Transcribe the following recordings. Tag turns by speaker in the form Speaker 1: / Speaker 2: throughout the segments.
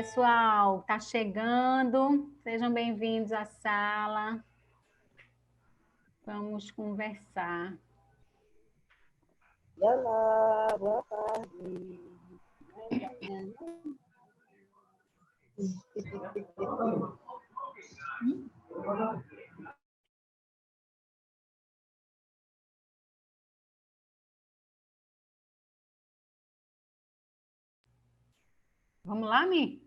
Speaker 1: pessoal, tá chegando. Sejam bem-vindos à sala. Vamos conversar.
Speaker 2: Olá, boa tarde.
Speaker 1: Vamos lá, Mi?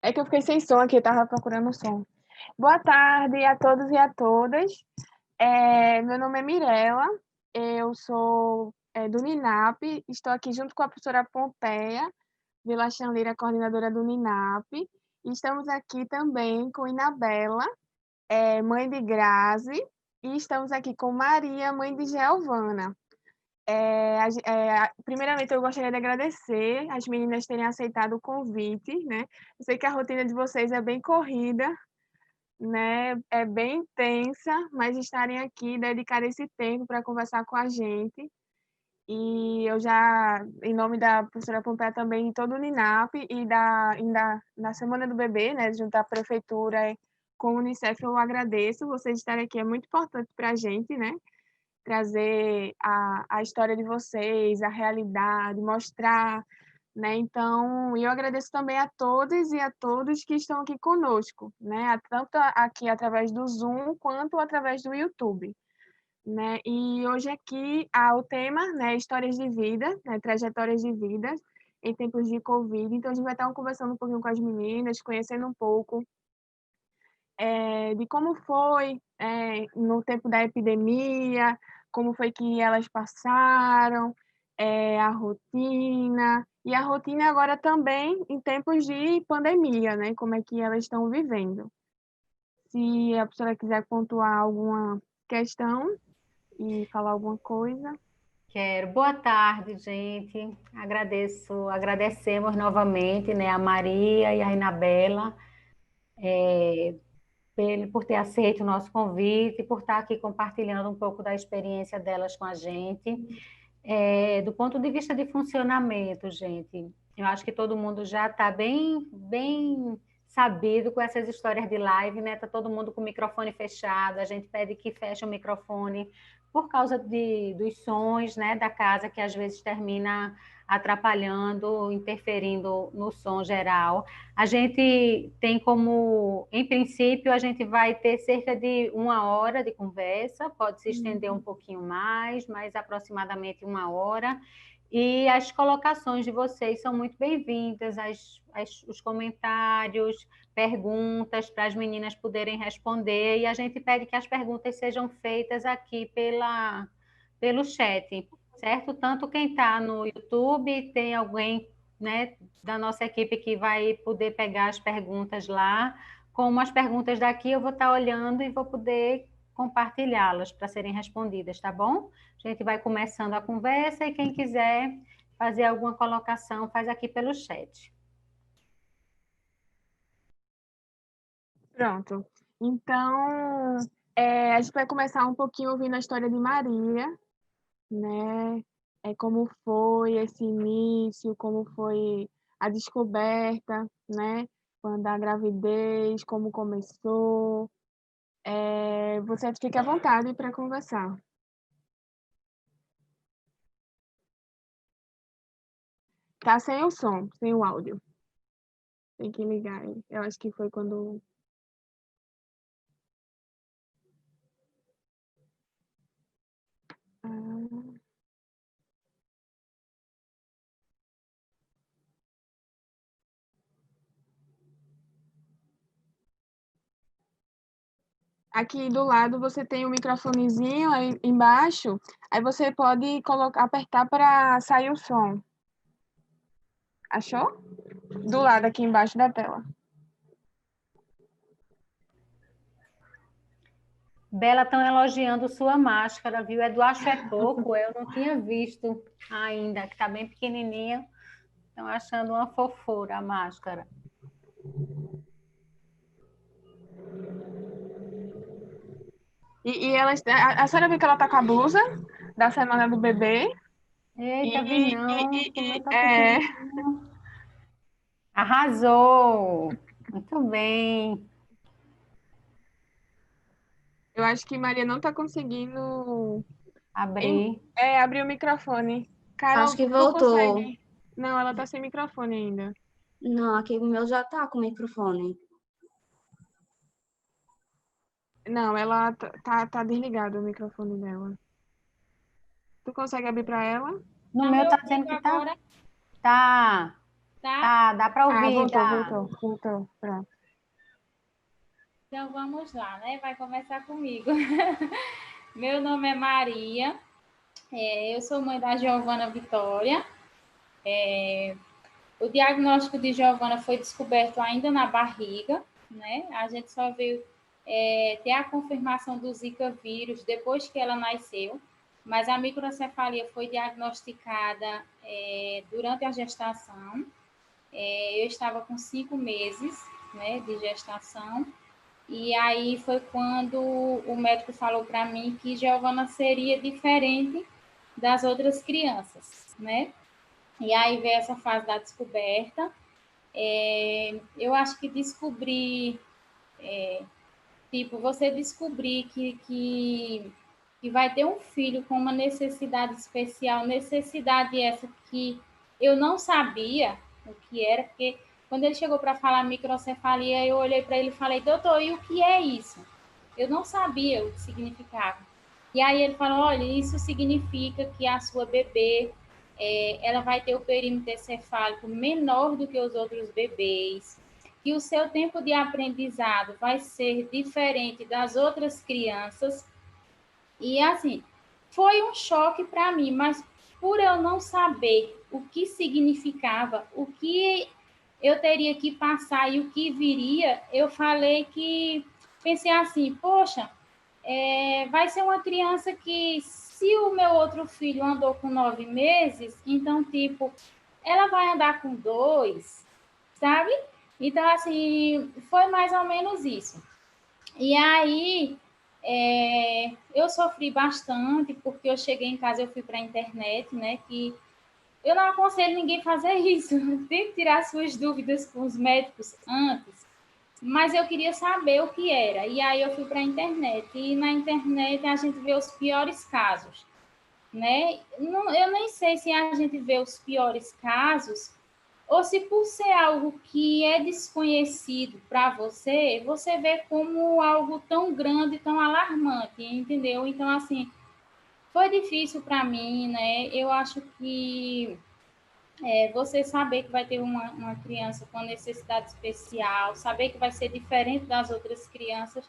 Speaker 3: É que eu fiquei sem som aqui, eu estava procurando o som. Boa tarde a todos e a todas. Meu nome é Mirella, eu sou do NINAP, estou aqui junto com a professora Pompeia Vila Chanlira, coordenadora do NINAP, e estamos aqui também com Inabela, mãe de Grazi, e estamos aqui com Maria, mãe de Geovana. Primeiramente, eu gostaria de agradecer as meninas terem aceitado o convite, né? Eu sei que a rotina de vocês é bem corrida, né? É bem intensa, mas estarem aqui, dedicar esse tempo para conversar com a gente. E eu já, em nome da professora Pompeia também, de todo o NINAP e da Semana do Bebê, né? Junto à Prefeitura com o Unicef, eu agradeço vocês estarem aqui, é muito importante para a gente, né? Trazer a história de vocês, a realidade, mostrar, né? Então, eu agradeço também a todas e a todos que estão aqui conosco, né? Tanto aqui através do Zoom quanto através do YouTube, né? E hoje aqui o tema, né, histórias de vida, né, trajetórias de vida em tempos de Covid. Então, a gente vai estar conversando um pouquinho com as meninas, conhecendo um pouco de como foi no tempo da epidemia, como foi que elas passaram, a rotina, e a rotina agora também em tempos de pandemia, né? Como é que elas estão vivendo. Se a professora quiser pontuar alguma questão e falar alguma coisa.
Speaker 1: Quero. Boa tarde, gente. Agradecemos novamente, né, a Maria e a Inabela, por ter aceito o nosso convite, por estar aqui compartilhando um pouco da experiência delas com a gente. Do ponto de vista de funcionamento, gente, eu acho que todo mundo já está bem sabido com essas histórias de live, né? Tá todo mundo com o microfone fechado, a gente pede que feche o microfone por causa dos sons, né, da casa, que às vezes termina atrapalhando, interferindo no som geral. A gente tem como, em princípio, a gente vai ter cerca de 1 hora de conversa, pode se estender um pouquinho mais, mas aproximadamente 1 hora. E as colocações de vocês são muito bem-vindas, os comentários, perguntas para as meninas poderem responder. E a gente pede que as perguntas sejam feitas aqui pelo chat, certo? Tanto quem está no YouTube, tem alguém, né, da nossa equipe que vai poder pegar as perguntas lá, como as perguntas daqui eu vou estar olhando e vou poder compartilhá-las para serem respondidas, tá bom? A gente vai começando a conversa e quem quiser fazer alguma colocação, faz aqui pelo chat.
Speaker 3: Pronto. Então, a gente vai começar um pouquinho ouvindo a história de Maria, né? Como foi esse início, como foi a descoberta, né? Quando a gravidez, como começou. Você fique à vontade para conversar. Tá sem o som, sem o áudio. Tem que ligar. Eu acho que foi quando... Aqui do lado você tem um microfonezinho aí embaixo, aí você pode apertar para sair o som. Achou? Do lado aqui embaixo da tela.
Speaker 1: Bela, estão elogiando sua máscara, viu? Acho é pouco, eu não tinha visto ainda, que está bem pequenininha. Estão achando uma fofura a máscara.
Speaker 3: A senhora viu que ela tá com a blusa da Semana do Bebê?
Speaker 1: Eita, vi
Speaker 3: E,
Speaker 1: não, que o meu tá
Speaker 3: é,
Speaker 1: pequenininho. Arrasou! Muito bem.
Speaker 3: eu acho que Maria não está conseguindo
Speaker 1: Abri.
Speaker 3: abrir o microfone.
Speaker 4: Acho
Speaker 3: Carol,
Speaker 4: que
Speaker 3: tu
Speaker 4: voltou.
Speaker 3: consegue? Não, ela está sem microfone ainda.
Speaker 4: Não, aqui o meu já tá com o microfone.
Speaker 3: Não, ela tá desligado o microfone dela. Tu consegue abrir para ela?
Speaker 1: No
Speaker 5: Tá me
Speaker 1: meu tá dizendo
Speaker 5: ouvindo
Speaker 1: que tá.
Speaker 5: agora?
Speaker 1: Tá,
Speaker 5: Tá?
Speaker 1: tá, dá para
Speaker 3: Ah,
Speaker 1: ouvir,
Speaker 3: voltou,
Speaker 1: dá.
Speaker 3: voltou, voltou. Pronto.
Speaker 5: Então vamos lá, né? Vai começar comigo. Meu nome é Maria, eu sou mãe da Giovana Vitória. O diagnóstico de Giovana foi descoberto ainda na barriga, né? A gente só veio ter a confirmação do Zika vírus depois que ela nasceu, mas a microcefalia foi diagnosticada durante a gestação. Eu estava com 5 meses, né, de gestação. E aí foi quando o médico falou para mim que Giovana seria diferente das outras crianças, né? E aí veio essa fase da descoberta. Eu acho que descobrir, tipo, você descobrir que vai ter um filho com uma necessidade especial, necessidade essa que eu não sabia o que era, porque quando ele chegou para falar microcefalia, eu olhei para ele e falei, doutor, e o que é isso? Eu não sabia o que significava. E aí ele falou, olha, isso significa que a sua bebê, ela vai ter o perímetro encefálico menor do que os outros bebês, que o seu tempo de aprendizado vai ser diferente das outras crianças. E assim, foi um choque para mim, mas por eu não saber o que significava, o que eu teria que passar e o que viria, eu falei que pensei assim, poxa, vai ser uma criança que, se o meu outro filho andou com 9 meses, então, tipo, ela vai andar com 2, sabe? Então, assim, foi mais ou menos isso. E aí, eu sofri bastante, porque eu cheguei em casa, eu fui para a internet, né, que eu não aconselho ninguém fazer isso, tem que tirar suas dúvidas com os médicos antes, mas eu queria saber o que era, e aí eu fui para a internet, e na internet a gente vê os piores casos, né? Não, eu nem sei se a gente vê os piores casos ou se por ser algo que é desconhecido para você, você vê como algo tão grande, tão alarmante, entendeu? Então, assim, foi difícil para mim, né? Eu acho que você saber que vai ter uma criança com necessidade especial, saber que vai ser diferente das outras crianças,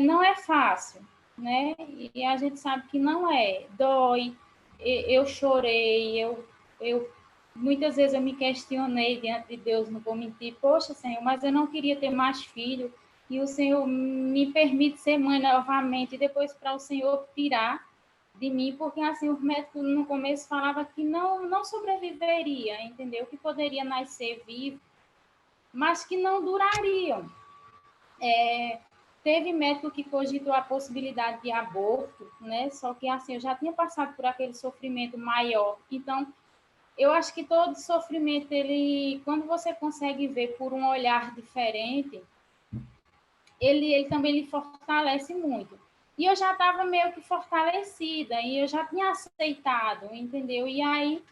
Speaker 5: não é fácil, né? E a gente sabe que não é. Dói, eu chorei, eu muitas vezes eu me questionei diante de Deus, não vou mentir, poxa, Senhor, mas eu não queria ter mais filho, e o Senhor me permite ser mãe novamente, e depois para o Senhor tirar de mim, porque assim, o médico no começo falava que não sobreviveria, entendeu? Que poderia nascer vivo, mas que não durariam. Teve médico que cogitou a possibilidade de aborto, né? Só que assim, eu já tinha passado por aquele sofrimento maior. Então, eu acho que todo sofrimento, ele, quando você consegue ver por um olhar diferente, ele também lhe fortalece muito. E eu já estava meio que fortalecida, e eu já tinha aceitado, entendeu? E aí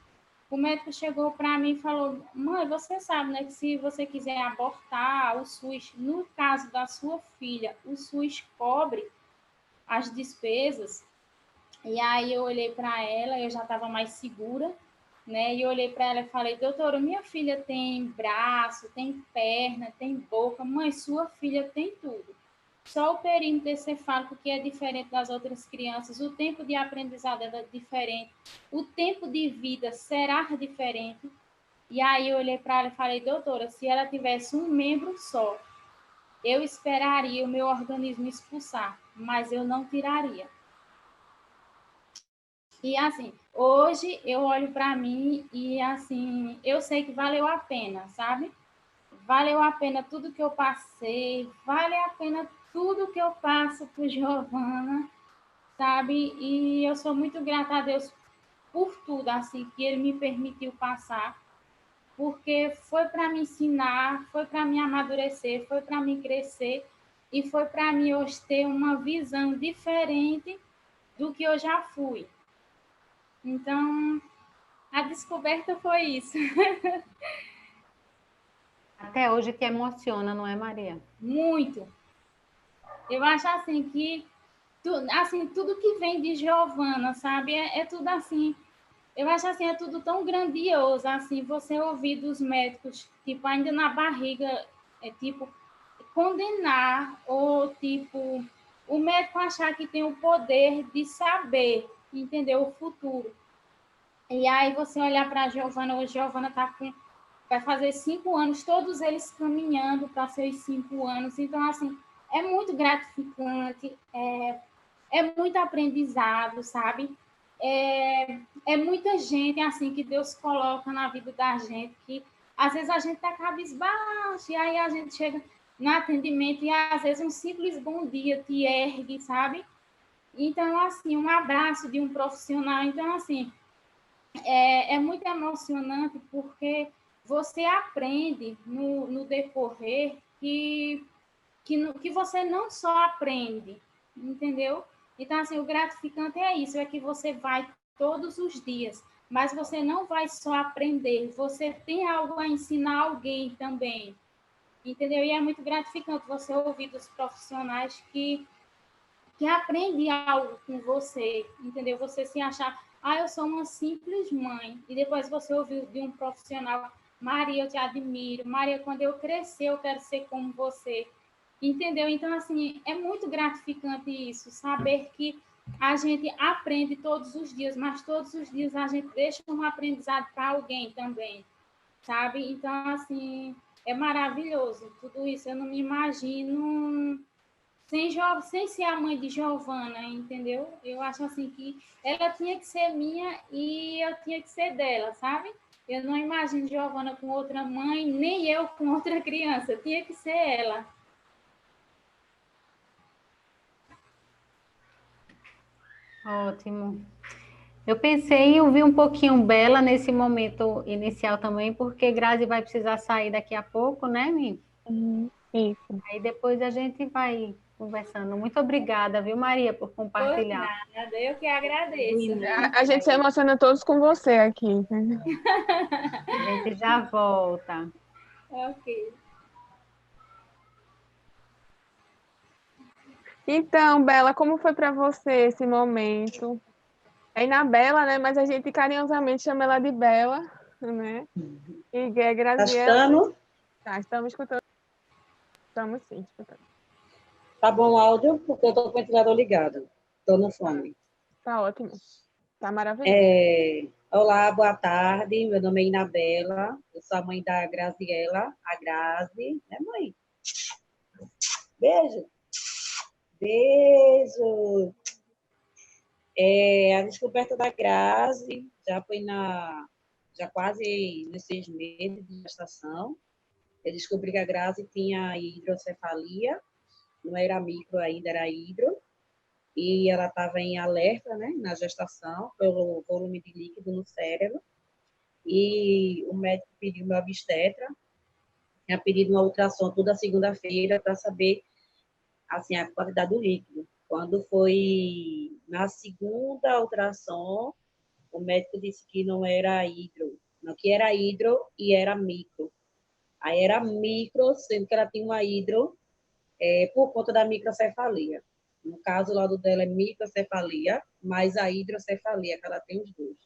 Speaker 5: o médico chegou para mim e falou, mãe, você sabe, né, que se você quiser abortar, o SUS, no caso da sua filha, o SUS cobre as despesas. E aí eu olhei para ela, eu já estava mais segura, né? E eu olhei para ela e falei, doutora, minha filha tem braço, tem perna, tem boca, mãe, sua filha tem tudo. Só o perímetro encefálico que é diferente das outras crianças, o tempo de aprendizado é diferente, o tempo de vida será diferente. E aí eu olhei para ela e falei, doutora, se ela tivesse um membro só, eu esperaria o meu organismo expulsar, mas eu não tiraria. E assim, hoje eu olho para mim e assim, eu sei que valeu a pena, sabe? Valeu a pena tudo que eu passei, vale a pena tudo que eu passo por Giovana, sabe? E eu sou muito grata a Deus por tudo assim que ele me permitiu passar, porque foi para me ensinar, foi para me amadurecer, foi para me crescer e foi para mim hoje ter uma visão diferente do que eu já fui. Então, a descoberta foi isso.
Speaker 1: Até hoje te emociona, não é, Maria?
Speaker 5: Muito. Eu acho assim que assim, tudo que vem de Giovana, sabe? É tudo assim. Eu acho assim, é tudo tão grandioso, assim, você ouvir dos médicos, tipo, ainda na barriga, tipo, condenar, ou, tipo, o médico achar que tem o poder de saber, entendeu? O futuro. E aí você olhar para a Giovana, hoje a Giovana vai fazer 5 anos, todos eles caminhando para seus 5 anos. Então, assim, é muito gratificante, é muito aprendizado, sabe? É muita gente assim que Deus coloca na vida da gente, que às vezes a gente está cabisbaixo, e aí a gente chega no atendimento e às vezes um simples bom dia te ergue, sabe? Então, assim, um abraço de um profissional. Então, assim, é muito emocionante porque você aprende no decorrer que você não só aprende, entendeu? Então, assim, o gratificante é isso, é que você vai todos os dias, mas você não vai só aprender, você tem algo a ensinar alguém também, entendeu? E é muito gratificante você ouvir dos profissionais que aprendem algo com você, entendeu? Você se achar, eu sou uma simples mãe, e depois você ouvir de um profissional, Maria, eu te admiro, Maria, quando eu crescer, eu quero ser como você. Entendeu? Então, assim, é muito gratificante isso, saber que a gente aprende todos os dias, mas todos os dias a gente deixa um aprendizado para alguém também, sabe? Então, assim, é maravilhoso tudo isso. Eu não me imagino sem ser a mãe de Giovana, entendeu? Eu acho assim que ela tinha que ser minha e eu tinha que ser dela, sabe? Eu não imagino Giovana com outra mãe, nem eu com outra criança. Tinha que ser ela.
Speaker 1: Ótimo. Eu pensei em ouvir um pouquinho Bela nesse momento inicial também, porque Grazi vai precisar sair daqui a pouco, né, Mi?
Speaker 3: Isso.
Speaker 1: Aí depois a gente vai conversando. Muito obrigada, viu, Maria, por
Speaker 5: Por
Speaker 1: compartilhar.
Speaker 5: nada, eu que agradeço.
Speaker 3: A gente se emociona todos com você aqui.
Speaker 1: A gente já volta.
Speaker 5: Ok.
Speaker 3: Então, Bela, como foi para você esse momento? É Inabela, né? Mas a gente carinhosamente chama ela de Bela, né? E é
Speaker 2: Tá
Speaker 3: Graziela.
Speaker 2: escutando?
Speaker 3: Tá, estamos escutando. Estamos sim, escutando.
Speaker 2: Tá bom o áudio? Porque eu tô com o ventilador ligado. Tô no fone.
Speaker 3: Tá ótimo. Tá maravilhoso.
Speaker 2: Olá, boa tarde. Meu nome é Inabela. Eu sou a mãe da Graziela, a Grazi. Né, mãe? Beijo. Beijo. A descoberta da Grazi já foi já quase nos 6 meses de gestação. Eu descobri que a Grazi tinha hidrocefalia, não era micro ainda, era hidro, e ela estava em alerta, né, na gestação, pelo volume de líquido no cérebro, e o médico pediu meu obstetra, tinha pedido uma ultrassom toda segunda-feira para saber, assim, a qualidade do líquido. Quando foi na segunda ultrassom, o médico disse que não era hidro, não, que era hidro e era micro. Aí era micro, sendo que ela tinha uma hidro por conta da microcefalia. No caso, o laudo dela é microcefalia, mas a hidrocefalia, que ela tem os dois.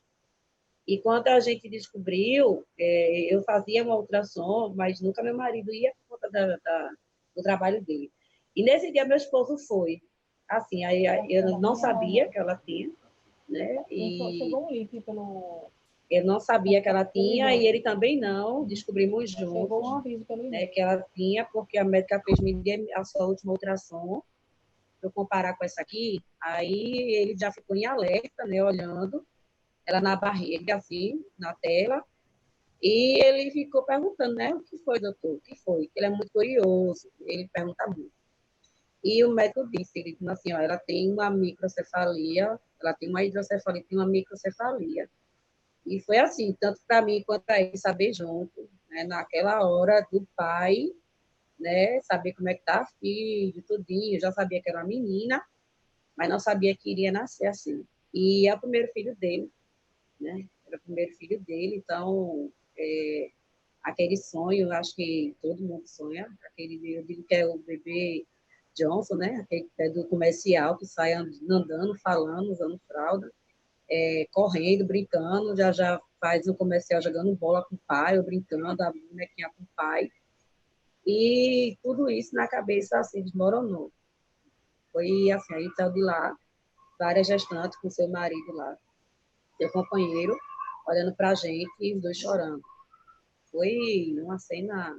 Speaker 2: E quando a gente descobriu, eu fazia uma ultrassom, mas nunca meu marido ia por conta do trabalho dele. E nesse dia meu esposo foi. Assim, aí eu não sabia que ela tinha, né? E eu não sabia que ela tinha e ele também não. Descobrimos juntos, né, que ela tinha, porque a médica fez medir a sua última ultrassom para eu comparar com essa aqui. Aí ele já ficou em alerta, né, olhando ela na barriga, assim, na tela. E ele ficou perguntando, né, o que foi, doutor? O que foi? Ele é muito curioso, ele pergunta muito. E o médico disse, ele disse assim, ó, ela tem uma microcefalia, Ela tem uma hidrocefalia, tem uma microcefalia. E foi assim, tanto para mim quanto para ele saber junto, né? Naquela hora do pai, né? Saber como é que tá filho, tudinho. Eu já sabia que era uma menina, mas não sabia que iria nascer assim. E é o primeiro filho dele, né? Era o primeiro filho dele, então aquele sonho, acho que todo mundo sonha, aquele, eu digo que é o bebê Johnson, né? Aquele que é do comercial, que sai andando, falando, usando fralda, correndo, brincando, já faz o comercial jogando bola com o pai, ou brincando, a bonequinha com o pai. E tudo isso na cabeça, assim, desmoronou. Foi assim, aí saiu de lá, várias gestantes com seu marido lá, seu companheiro, olhando para a gente e os dois chorando. Foi uma cena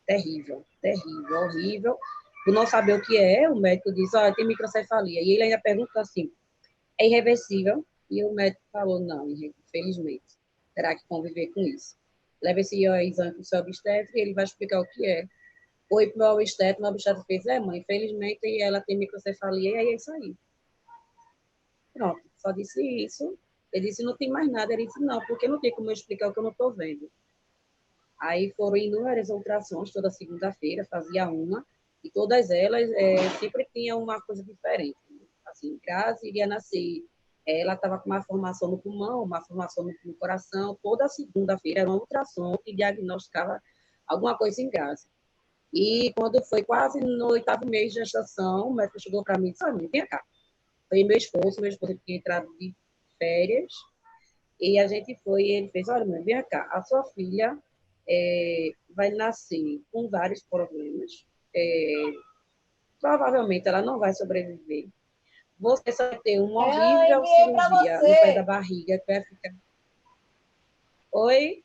Speaker 2: terrível, terrível, horrível. Por não saber o que é, o médico diz, olha, tem microcefalia. E ele ainda pergunta assim, é irreversível? E o médico falou, não, infelizmente, terá que conviver com isso. Leva esse exame para o seu obstetra e ele vai explicar o que é. Foi para o obstetra fez, mãe, infelizmente ela tem microcefalia, e aí é isso aí. Pronto, só disse isso. Ele disse, não tem mais nada. Ele disse, não, porque não tem como eu explicar o que eu não estou vendo. Aí foram inúmeras ultrassons, toda segunda-feira, fazia uma, e todas elas sempre tinham uma coisa diferente. Assim, Grazi iria nascer, ela estava com uma formação no pulmão, uma formação no coração, toda segunda-feira era uma ultrassom que diagnosticava alguma coisa em Grazi. E quando foi quase no 8º mês de gestação, o médico chegou para mim e disse, vem cá. Foi meu esposo tinha entrado de férias, e a gente foi, e ele fez, olha, mãe, vem cá, a sua filha vai nascer com vários problemas, provavelmente ela não vai sobreviver. Você só vai ter uma horrível cirurgia no pé da barriga, que vai ficar... Oi?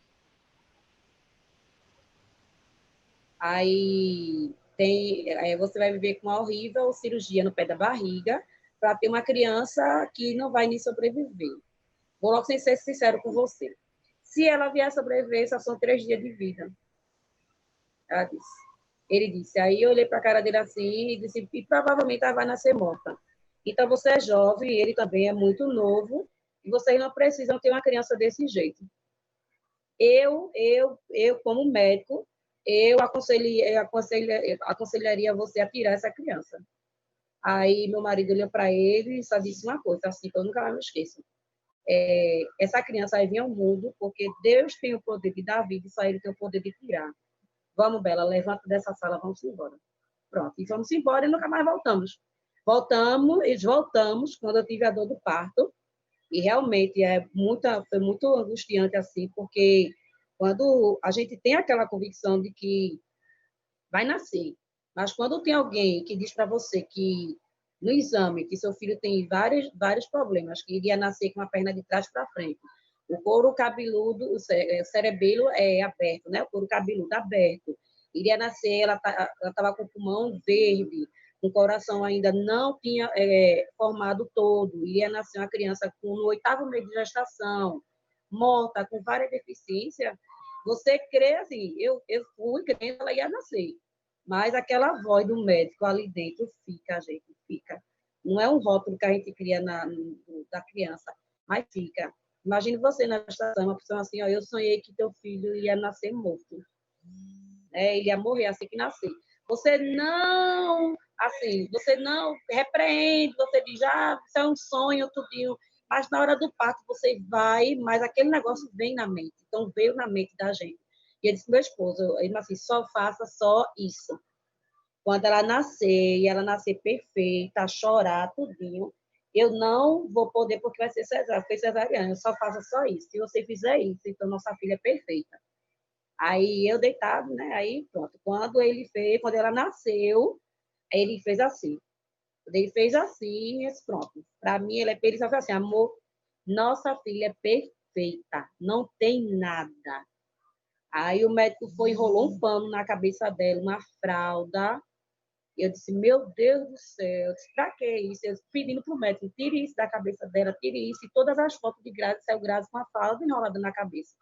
Speaker 2: Aí você vai viver com uma horrível cirurgia no pé da barriga para ter uma criança que não vai nem sobreviver. Vou logo ser sincero com você. Se ela vier sobreviver, só são 3 dias de vida. Ela disse. Ele disse. Aí eu olhei para a cara dele assim e disse, e provavelmente ela vai nascer morta. Então você é jovem, ele também é muito novo, e vocês não precisam ter uma criança desse jeito. Eu como médico, eu aconselharia você a tirar essa criança. Aí meu marido olhou para ele e só disse uma coisa, assim, que eu nunca mais me esqueço. Essa criança vai vir ao mundo porque Deus tem o poder de dar vida e só Ele tem o poder de tirar. Vamos, Bela, levanta dessa sala, vamos embora. Pronto, e vamos embora e nunca mais voltamos. Voltamos quando eu tive a dor do parto, e realmente foi muito angustiante assim, porque quando a gente tem aquela convicção de que vai nascer, mas quando tem alguém que diz para você que no exame que seu filho tem vários problemas, que iria nascer com a perna de trás para frente, o couro cabeludo, o cerebelo é aberto, né? O couro cabeludo aberto, iria nascer, ela estava com o pulmão verde, o coração ainda não tinha formado todo, iria nascer uma criança no 8º mês de gestação, morta, com várias deficiências, você crê assim, eu fui crendo que ela ia nascer, mas aquela voz do médico ali dentro fica, gente, fica. Não é um rótulo que a gente cria da criança, mas fica. Imagine você na gestação, uma pessoa assim, eu sonhei que teu filho ia nascer morto. Ele ia morrer assim que nascer. Você não repreende, você diz, isso é um sonho, tudinho. Mas na hora do parto você vai, mas aquele negócio vem na mente. Então veio na mente da gente. E eu disse meu esposo, ele disse assim, só faça só isso. Quando ela nascer, e ela nascer perfeita, chorar, tudinho, eu não vou poder, porque vai ser cesariana, eu só faço só isso. Se você fizer isso, então nossa filha é perfeita. Aí eu deitado, né? Aí pronto. Quando ela nasceu, ele fez assim. Quando ele fez assim, pronto. Para mim, ele só fez assim, amor, nossa filha é perfeita, não tem nada. Aí o médico enrolou um pano na cabeça dela, uma fralda. E eu disse, meu Deus do céu, eu disse, pra que isso? Eu disse, pedindo pro médico, tire isso da cabeça dela, tire isso. E todas as fotos de Grazi, saiu Grazi com a fralda enrolada na cabeça.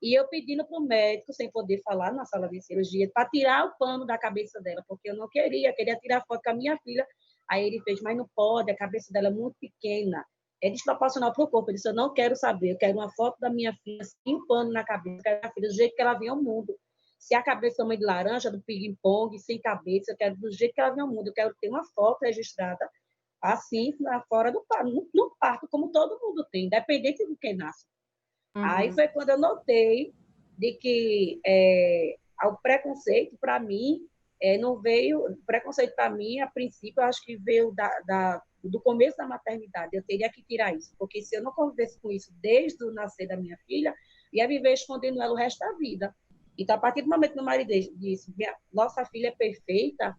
Speaker 2: E eu pedindo para o médico, sem poder falar na sala de cirurgia, para tirar o pano da cabeça dela, porque eu não queria tirar foto com a minha filha. Aí ele fez, mas não pode, a cabeça dela é muito pequena, é desproporcional para o corpo. Ele disse, eu não quero saber, eu quero uma foto da minha filha sem um pano na cabeça, eu quero a filha do jeito que ela vem ao mundo. Se a cabeça é tamanho de laranja, do ping-pong, sem cabeça, eu quero do jeito que ela vem ao mundo. Eu quero ter uma foto registrada assim, fora do parto, no parto, como todo mundo tem, independente de quem nasce. Aí foi quando eu notei de que o preconceito, para mim, não veio... O preconceito, para mim, a princípio, eu acho que veio do começo da maternidade. Eu teria que tirar isso, porque se eu não convivesse com isso desde o nascer da minha filha, ia viver escondendo ela o resto da vida. Então, a partir do momento que meu marido disse, nossa filha é perfeita,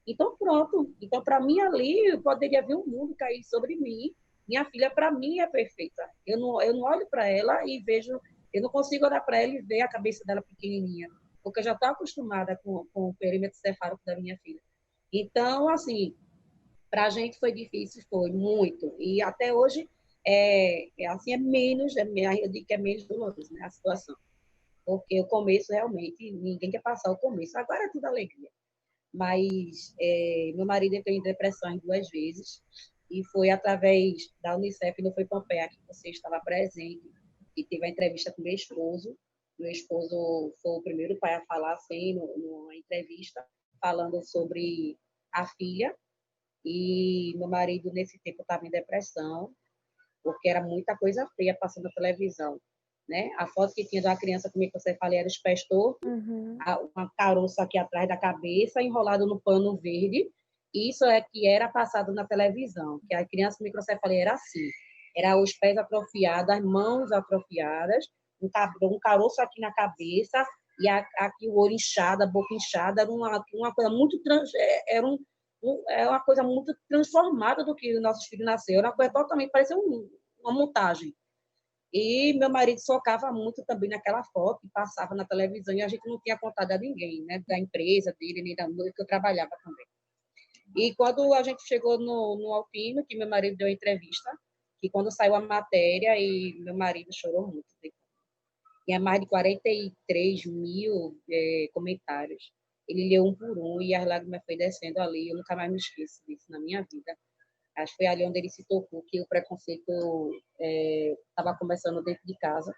Speaker 2: então pronto. Então, para mim, ali, eu poderia ver o mundo cair sobre mim. Minha filha, para mim, é perfeita. Eu não olho para ela e vejo... Eu não consigo olhar para ela e ver a cabeça dela pequenininha, porque eu já estou acostumada com o perímetro cefálico da minha filha. Então, assim, para a gente foi difícil, foi muito. E até hoje, assim, eu digo que é menos doloroso, né, a situação. Porque o começo, realmente, ninguém quer passar o começo. Agora é tudo alegria. Mas meu marido entrou em depressão 2 vezes, e foi através da Unicef, não foi Pompeia, que você estava presente, e teve a entrevista com meu esposo. Meu esposo foi o primeiro pai a falar, assim, numa entrevista, falando sobre a filha, e meu marido, nesse tempo, estava em depressão, porque era muita coisa feia passando na televisão, né? A foto que tinha da criança, como você falou, era os pés tortos, uma caroça aqui atrás da cabeça, enrolado no pano verde. Isso é que era passado na televisão, que a criança com microcefalia era assim, era os pés atrofiados, as mãos atrofiadas, um caroço aqui na cabeça, e aqui o olho inchado, a boca inchada, era uma coisa muito... Era uma coisa muito transformada do que os nossos filhos nasceram, era uma coisa totalmente, parecia uma montagem. E meu marido socava muito também naquela foto, passava na televisão, e a gente não tinha contado a ninguém, né, da empresa dele, nem da noite que eu trabalhava também. E quando a gente chegou no Alpino, que meu marido deu entrevista, que quando saiu a matéria, e meu marido chorou muito. Tinha mais de 43 mil comentários. Ele leu um por um, e as lágrimas foi descendo ali. Eu nunca mais me esqueço disso na minha vida. Acho que foi ali onde ele se tocou, que o preconceito estava começando dentro de casa,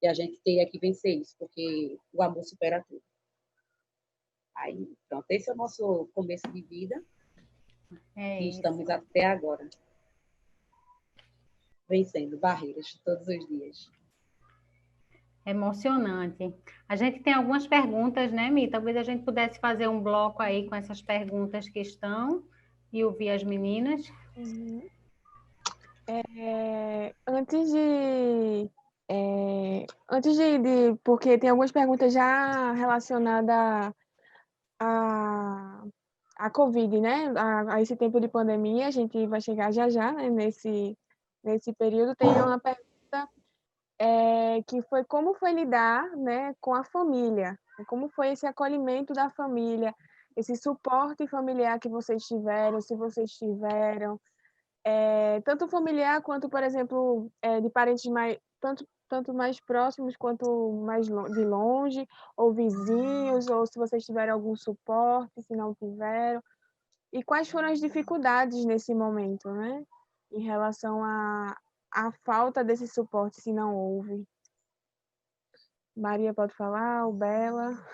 Speaker 2: e a gente teria que vencer isso, porque o amor supera tudo. Aí, pronto, esse é o nosso começo de vida, e estamos até agora, vencendo barreiras todos os dias.
Speaker 1: Emocionante. A gente tem algumas perguntas, né, Mi? Talvez a gente pudesse fazer um bloco aí com essas perguntas que estão e ouvir as meninas.
Speaker 3: Porque tem algumas perguntas já relacionadas a Covid, né? A esse tempo de pandemia, a gente vai chegar já, né? Nesse período. Tem uma pergunta que foi como foi lidar, né, com a família, como foi esse acolhimento da família, esse suporte familiar que vocês tiveram, se vocês tiveram, tanto familiar quanto, por exemplo, de parentes mais, tanto mais próximos quanto mais de longe, ou vizinhos, ou se vocês tiveram algum suporte, se não tiveram, e quais foram as dificuldades nesse momento, né, em relação à falta desse suporte, se não houve. Maria pode falar, o Bela.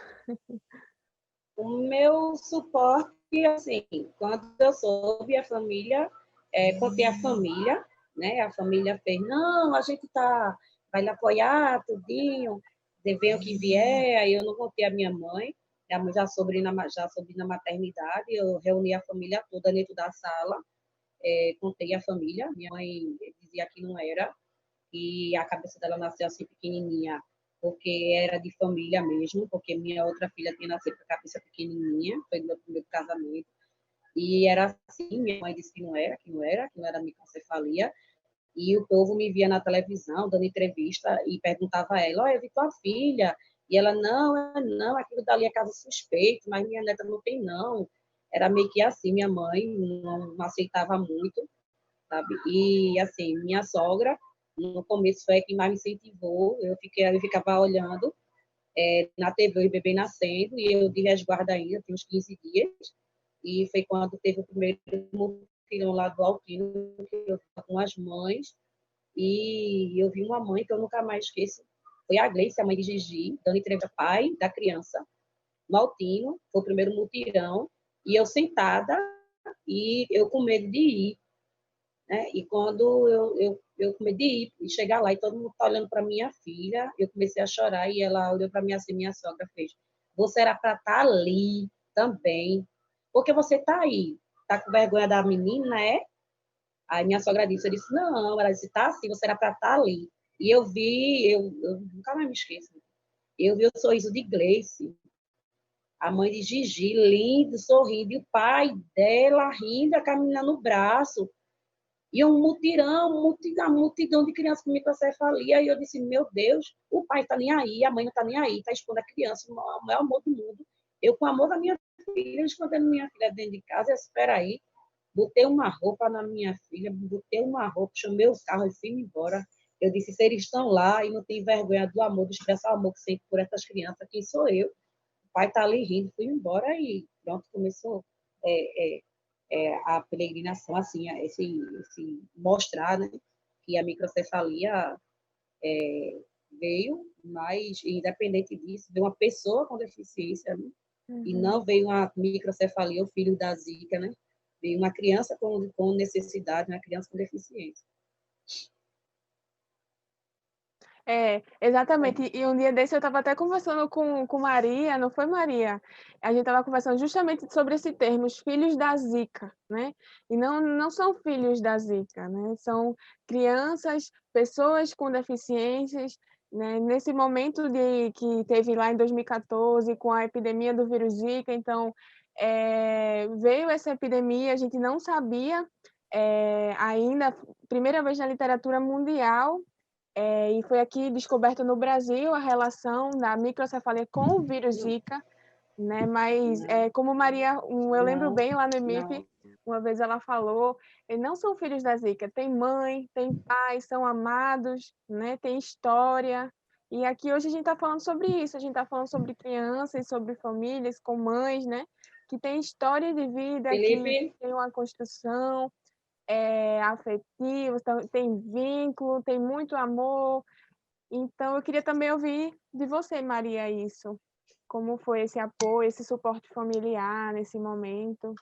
Speaker 2: O meu suporte, assim, quando eu soube a família, contei a família, né? A família fez, não, a gente vai lhe apoiar, tudinho, venha o que vier. Aí eu não contei a minha mãe já soube na maternidade, eu reuni a família toda dentro da sala, contei a família, minha mãe dizia que não era, e a cabeça dela nasceu assim pequenininha, porque era de família mesmo, porque minha outra filha tinha nascido com a cabeça pequenininha, foi do meu primeiro casamento, e era assim, minha mãe disse que não era microcefalia, e o povo me via na televisão, dando entrevista, e perguntava a ela, eu vi tua filha, e ela, não, aquilo dali é caso suspeito, mas minha neta não tem não, era meio que assim, minha mãe não aceitava muito, sabe, e assim, minha sogra, no começo foi quem mais me incentivou, eu ficava olhando na TV o bebê nascendo, e eu de resguardo ainda, tinha uns 15 dias, e foi quando teve o primeiro filho lá do Alpino, que eu estava com as mães, e eu vi uma mãe que eu nunca mais esqueço. Foi a Gleice, a mãe de Gigi, dando entrevista ao pai da criança, Maltino, foi o primeiro mutirão, e eu sentada, e eu com medo de ir, né? E quando eu com medo de ir e chegar lá, e todo mundo está olhando para minha filha, eu comecei a chorar, e ela olhou para mim assim, minha sogra fez, você era para estar ali também, porque você está aí, está com vergonha da menina, é? Aí minha sogra disse, eu disse, não, ela disse, tá assim, você era para estar ali. E eu vi, eu nunca mais me esqueço, eu vi o sorriso de Gleice, a mãe de Gigi, lindo, sorrindo, e o pai dela rindo, com a menina no braço. E um mutirão, uma multidão de crianças com microcefalia. E eu disse, meu Deus, o pai está nem aí, a mãe não está nem aí, está expondo a criança, o maior amor do mundo. Eu, com o amor da minha filha, escondendo minha filha dentro de casa, eu espera aí, botei uma roupa na minha filha, botei uma roupa, chamei o carro e fui embora. Eu disse, se eles estão lá e não têm vergonha do amor, do expressar o amor que sempre por essas crianças, quem sou eu? O pai está ali rindo, fui embora e pronto, começou a peregrinação, assim, esse mostrar, né, que a microcefalia veio, mas independente disso, veio uma pessoa com deficiência, né, e não veio uma microcefalia, o filho da Zika, né, veio uma criança com necessidade, uma criança com deficiência.
Speaker 3: Exatamente. E um dia desse eu estava até conversando com Maria, não foi, Maria? A gente estava conversando justamente sobre esse termo, os filhos da Zika, né? E não são filhos da Zika, né? São crianças, pessoas com deficiências, né? Nesse momento que teve lá em 2014, com a epidemia do vírus Zika, então veio essa epidemia, a gente não sabia ainda, primeira vez na literatura mundial, e foi aqui descoberto no Brasil a relação da microcefalia com o vírus Zika, né? Mas, como Maria, eu lembro bem lá no EMIP, uma vez ela falou, eles não são filhos da Zika, tem mãe, tem pai, são amados, né? Tem história. E aqui hoje a gente está falando sobre isso, a gente está falando sobre crianças, sobre famílias com mães, né? Que tem história de vida,
Speaker 2: Felipe,
Speaker 3: que tem uma construção, afetivo, tem vínculo, tem muito amor. Então, eu queria também ouvir de você, Maria, isso. Como foi esse apoio, esse suporte familiar nesse momento?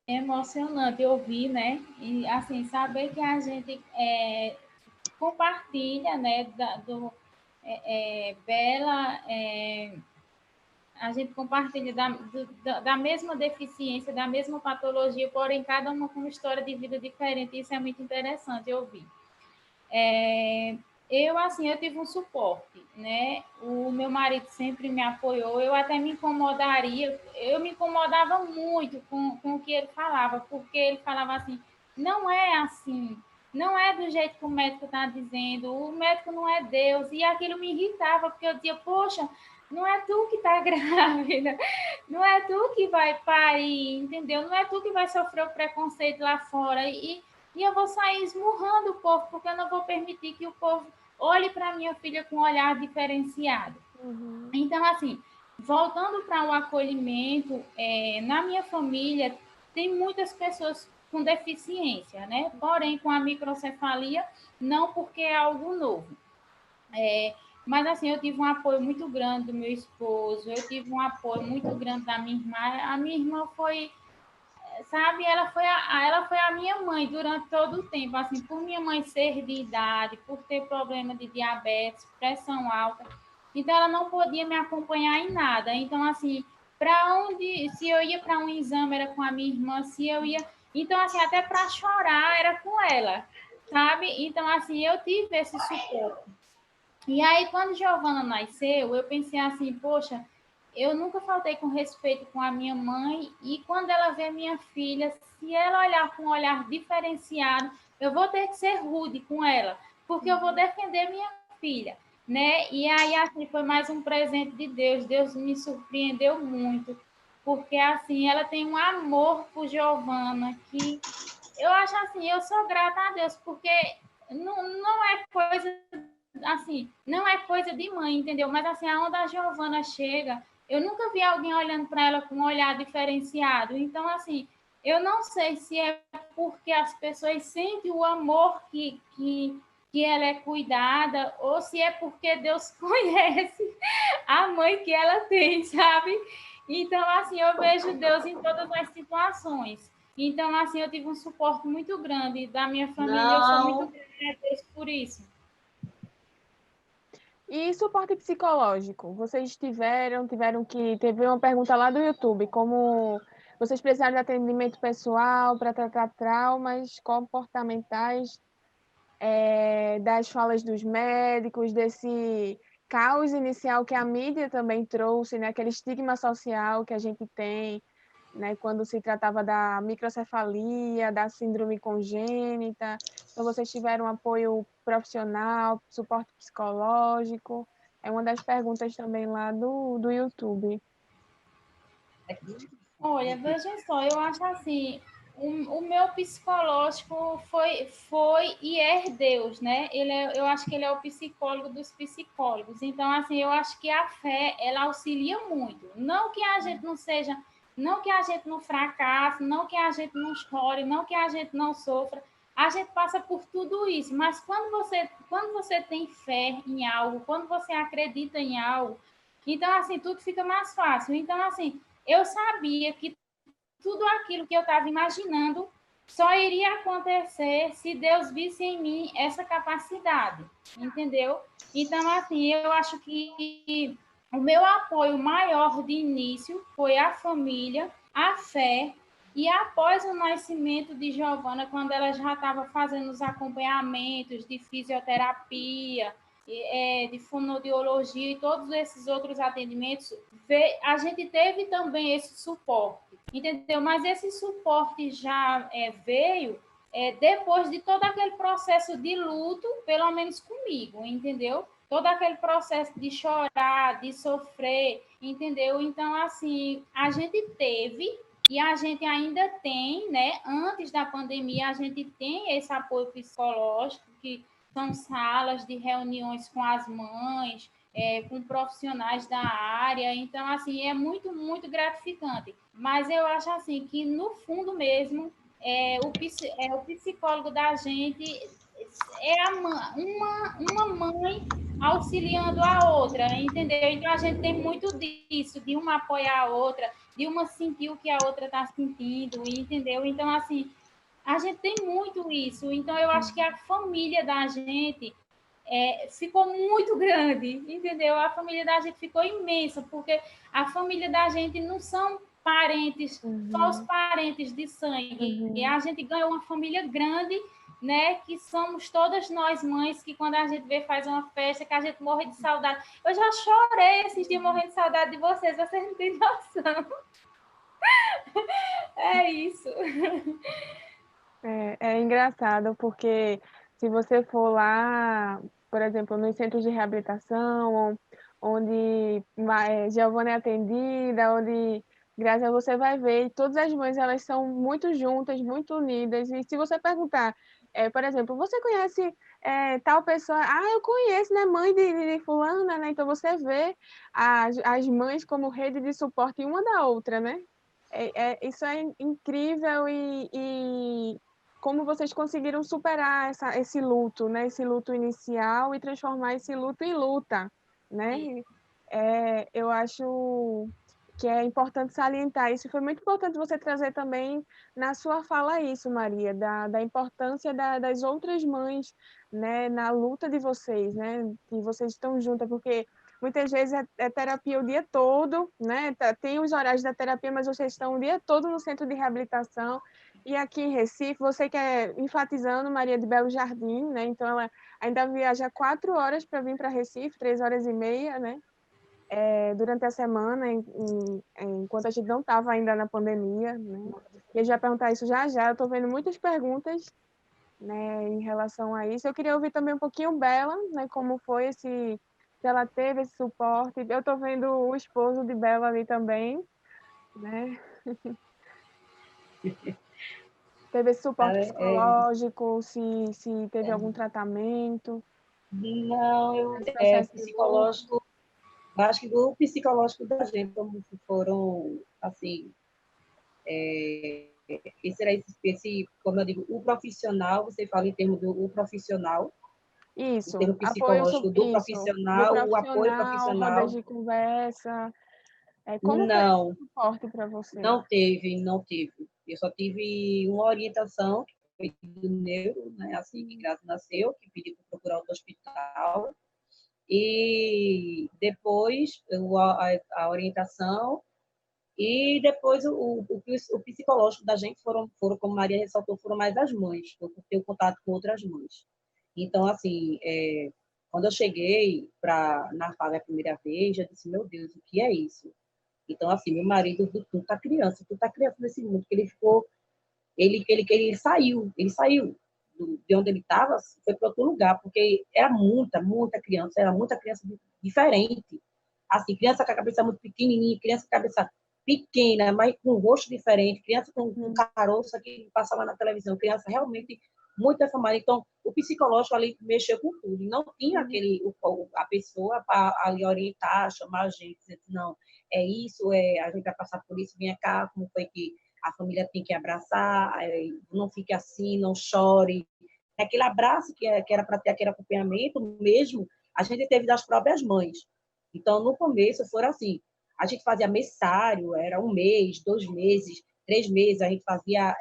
Speaker 5: É emocionante ouvir, né? E, assim, saber que a gente compartilha, né, Bela, a gente compartilha da mesma deficiência, da mesma patologia, porém cada uma com uma história de vida diferente. Isso é muito interessante ouvir. Eu tive um suporte, né? O meu marido sempre me apoiou. Eu até me incomodaria, eu me incomodava muito com o que ele falava, porque ele falava assim, não é assim, não é do jeito que o médico está dizendo, o médico não é Deus. E aquilo me irritava, porque eu dizia, poxa, não é tu que está grávida, não é tu que vai parir, entendeu? Não é tu que vai sofrer o preconceito lá fora. E eu vou sair esmurrando o povo, porque eu não vou permitir que o povo olhe para minha filha com um olhar diferenciado. Então, assim, voltando para o acolhimento, na minha família tem muitas pessoas com deficiência, né? Porém, com a microcefalia, não, porque é algo novo. Mas, assim, eu tive um apoio muito grande do meu esposo, eu tive um apoio muito grande da minha irmã. A minha irmã foi, sabe, ela foi a minha mãe durante todo o tempo, assim, por minha mãe ser de idade, por ter problema de diabetes, pressão alta, então ela não podia me acompanhar em nada. Então, assim, se eu ia para um exame era com a minha irmã, se eu ia, então, assim, até para chorar era com ela, sabe? Então, assim, eu tive esse suporte. E aí, quando Giovana nasceu, eu pensei assim, poxa, eu nunca faltei com respeito com a minha mãe, e quando ela vê minha filha, se ela olhar com um olhar diferenciado, eu vou ter que ser rude com ela, porque eu vou defender minha filha, né? E aí, assim, foi mais um presente de Deus. Deus me surpreendeu muito, porque, assim, ela tem um amor por Giovana, que eu acho assim, eu sou grata a Deus, porque não é coisa assim, não é coisa de mãe, entendeu? Mas assim, aonde a Giovana chega, eu nunca vi alguém olhando para ela com um olhar diferenciado. Então, assim, eu não sei se é porque as pessoas sentem o amor que ela é cuidada, ou se é porque Deus conhece a mãe que ela tem, sabe? Então, assim, eu vejo Deus em todas as situações. Então, assim, eu tive um suporte muito grande da minha família, eu sou muito
Speaker 2: Não,
Speaker 5: grata a Deus por isso.
Speaker 3: E suporte psicológico? Vocês teve uma pergunta lá do YouTube, como vocês precisaram de atendimento pessoal para tratar traumas comportamentais, das falas dos médicos, desse caos inicial que a mídia também trouxe, né? Aquele estigma social que a gente tem, né? Quando se tratava da microcefalia, da síndrome congênita. Então, vocês tiveram apoio profissional, suporte psicológico? É uma das perguntas também lá do YouTube.
Speaker 5: Olha, veja só, eu acho assim, o meu psicológico foi e é Deus, né? Eu acho que ele é o psicólogo dos psicólogos. Então, assim, eu acho que a fé, ela auxilia muito. Não que a gente não seja, não que a gente não fracasse, não que a gente não chore, não que a gente não sofra. A gente passa por tudo isso, mas quando você tem fé em algo, quando você acredita em algo, então, assim, tudo fica mais fácil. Então, assim, eu sabia que tudo aquilo que eu estava imaginando só iria acontecer se Deus visse em mim essa capacidade, entendeu? Então, assim, eu acho que o meu apoio maior de início foi a família, a fé, e após o nascimento de Giovana, quando ela já estava fazendo os acompanhamentos de fisioterapia, de fonoaudiologia e todos esses outros atendimentos, a gente teve também esse suporte, entendeu? Mas esse suporte já veio depois de todo aquele processo de luto, pelo menos comigo, entendeu? Todo aquele processo de chorar, de sofrer, entendeu? Então, assim, a gente teve e a gente ainda tem, né? Antes da pandemia, a gente tem esse apoio psicológico, que são salas de reuniões com as mães, com profissionais da área. Então, assim, é muito, muito gratificante. Mas eu acho assim que, no fundo mesmo, o psicólogo da gente é uma mãe auxiliando a outra, entendeu? Então, a gente tem muito disso, de uma apoiar a outra, de uma sentir o que a outra está sentindo, entendeu? Então, assim, a gente tem muito isso. Então, eu acho que a família da gente ficou muito grande, entendeu? A família da gente ficou imensa, porque a família da gente não são parentes, só os
Speaker 3: Uhum,
Speaker 5: parentes de sangue. E
Speaker 3: uhum.
Speaker 5: a gente ganhou uma família grande, né? Que somos todas nós mães, que quando a gente vê, faz uma festa, que a gente morre de saudade. Eu já chorei esses dias morrendo de saudade de vocês não têm noção. É isso.
Speaker 3: É engraçado porque se você for lá, por exemplo, nos centros de reabilitação, onde Giovana é atendida, onde Graça, você vai ver, e todas as mães elas são muito juntas, muito unidas. E se você perguntar, por exemplo, você conhece tal pessoa? Ah, eu conheço, né? Mãe de fulana, né? Então você vê as mães como rede de suporte uma da outra, né? Isso é incrível e como vocês conseguiram superar esse luto, né? Esse luto inicial e transformar esse luto em luta, né? Eu acho que é importante salientar isso. Foi muito importante você trazer também na sua fala isso, Maria, da importância das outras mães, né? Na luta de vocês, né? Que vocês estão juntas, porque muitas vezes é terapia o dia todo, né? Tem os horários da terapia, mas vocês estão o dia todo no centro de reabilitação. E aqui em Recife, você que é enfatizando Maria de Belo Jardim, né? Então ela ainda viaja 4 horas para vir para Recife, 3 horas e meia, né? Durante a semana, enquanto a gente não estava ainda na pandemia, né? E a gente vai perguntar isso já já. Eu estou vendo muitas perguntas, né, em relação a isso. Eu queria ouvir também um pouquinho Bela, né? Como foi se ela teve esse suporte. Eu estou vendo o esposo de Bela ali também, né? Teve esse suporte psicológico, se teve algum tratamento,
Speaker 2: não,
Speaker 3: esse processo de luto.
Speaker 2: psicológico, acho que do psicológico da gente, como se foram, assim, esse era como eu digo, o profissional, você fala em termos do o profissional, em
Speaker 3: Isso,
Speaker 2: termos
Speaker 3: apoio,
Speaker 2: psicológico do
Speaker 3: do
Speaker 2: profissional, o apoio
Speaker 3: profissional, rodas
Speaker 2: profissional,
Speaker 3: de conversa. Como foi esse
Speaker 2: não,
Speaker 3: suporte para você?
Speaker 2: não teve. Eu só tive uma orientação, que foi do neuro, né, assim que Graça nasceu, que pediu para procurar outro hospital, e depois a orientação, e depois o psicológico da gente foram, como Maria ressaltou, foram mais as mães, por ter o contato com outras mães. Então, assim, quando eu cheguei na fase a primeira vez, eu disse, meu Deus, o que é isso? Então, assim, meu marido, tu tá criança nesse mundo, que ele ficou, ele saiu de onde ele estava, foi para outro lugar, porque era muita criança diferente. Assim, criança com a cabeça muito pequenininha, criança com a cabeça pequena, mas com um rosto diferente, criança com caroço que passava na televisão, criança realmente muito deformada. Então, o psicológico ali mexeu com tudo. E não tinha a pessoa para ali orientar, chamar a gente, dizer, não, é isso, a gente vai passar por isso, vem cá, como foi que a família tem que abraçar, não fique assim, não chore. Aquele abraço que era para ter aquele acompanhamento mesmo, a gente teve das próprias mães. Então, no começo, foram assim, a gente fazia messário, era 1 mês, 2 meses, 3 meses, a gente fazia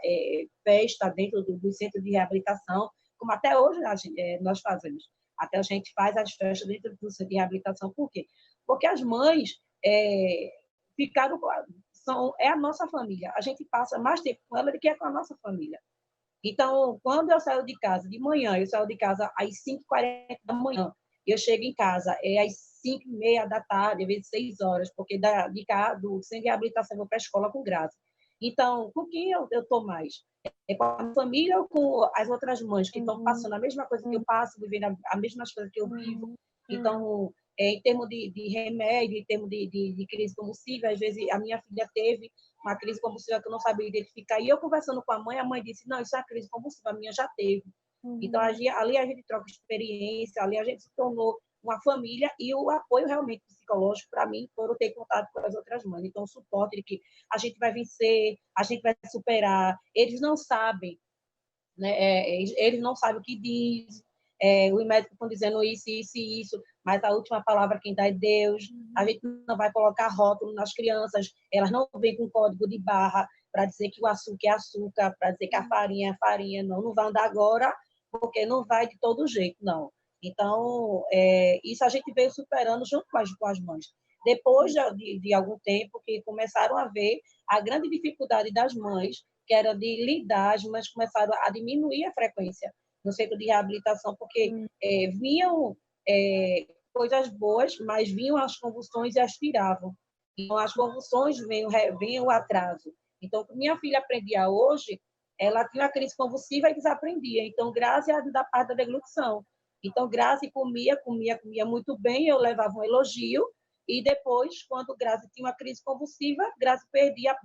Speaker 2: festa dentro do centro de reabilitação, como até hoje nós fazemos. Até a gente faz as festas dentro do centro de reabilitação. Por quê? Porque as mães ficaram... é a nossa família. A gente passa mais tempo com ela do que com a nossa família. Então, quando eu saio de casa de manhã, eu saio de casa às 5h40 da manhã, eu chego em casa às 5h30 da tarde, às vezes 6 horas, porque de cá, do centro de reabilitação, eu vou para a escola com Graça. Então, com quem eu estou mais? É com a família ou com as outras mães que estão passando a mesma coisa que eu passo, vivendo as mesmas coisas que eu vivo? Então, em termos de remédio, em termos de crise convulsiva, às vezes a minha filha teve uma crise convulsiva que eu não sabia identificar, e eu conversando com a mãe disse, não, isso é uma crise convulsiva, a minha já teve. Então, ali a gente troca experiência, ali a gente se tornou uma família, e o apoio realmente psicológico, para mim, foram ter contato com as outras mães. Então, o suporte de que a gente vai vencer, a gente vai superar. Eles não sabem, né? Eles não sabem o que diz. Os médicos estão dizendo isso, isso e isso, mas a última palavra quem dá é Deus. A gente não vai colocar rótulo nas crianças, elas não vêm com código de barra para dizer que o açúcar é açúcar, para dizer que a farinha é farinha. Não vai andar agora, porque não vai de todo jeito, não. Então, isso a gente veio superando junto com as mães. Depois de algum tempo que começaram a ver a grande dificuldade das mães, que era de lidar, as mães começaram a diminuir a frequência no centro de reabilitação, porque vinham coisas boas, mas vinham as convulsões e as tiravam. Então, as convulsões vêm o atraso. Então, o que minha filha aprendia hoje, ela tinha uma crise convulsiva e desaprendia. Então, Grazi era da parte da deglutição. Então, Grazi comia muito bem, eu levava um elogio, e depois, quando Grazi tinha uma crise convulsiva, Grazi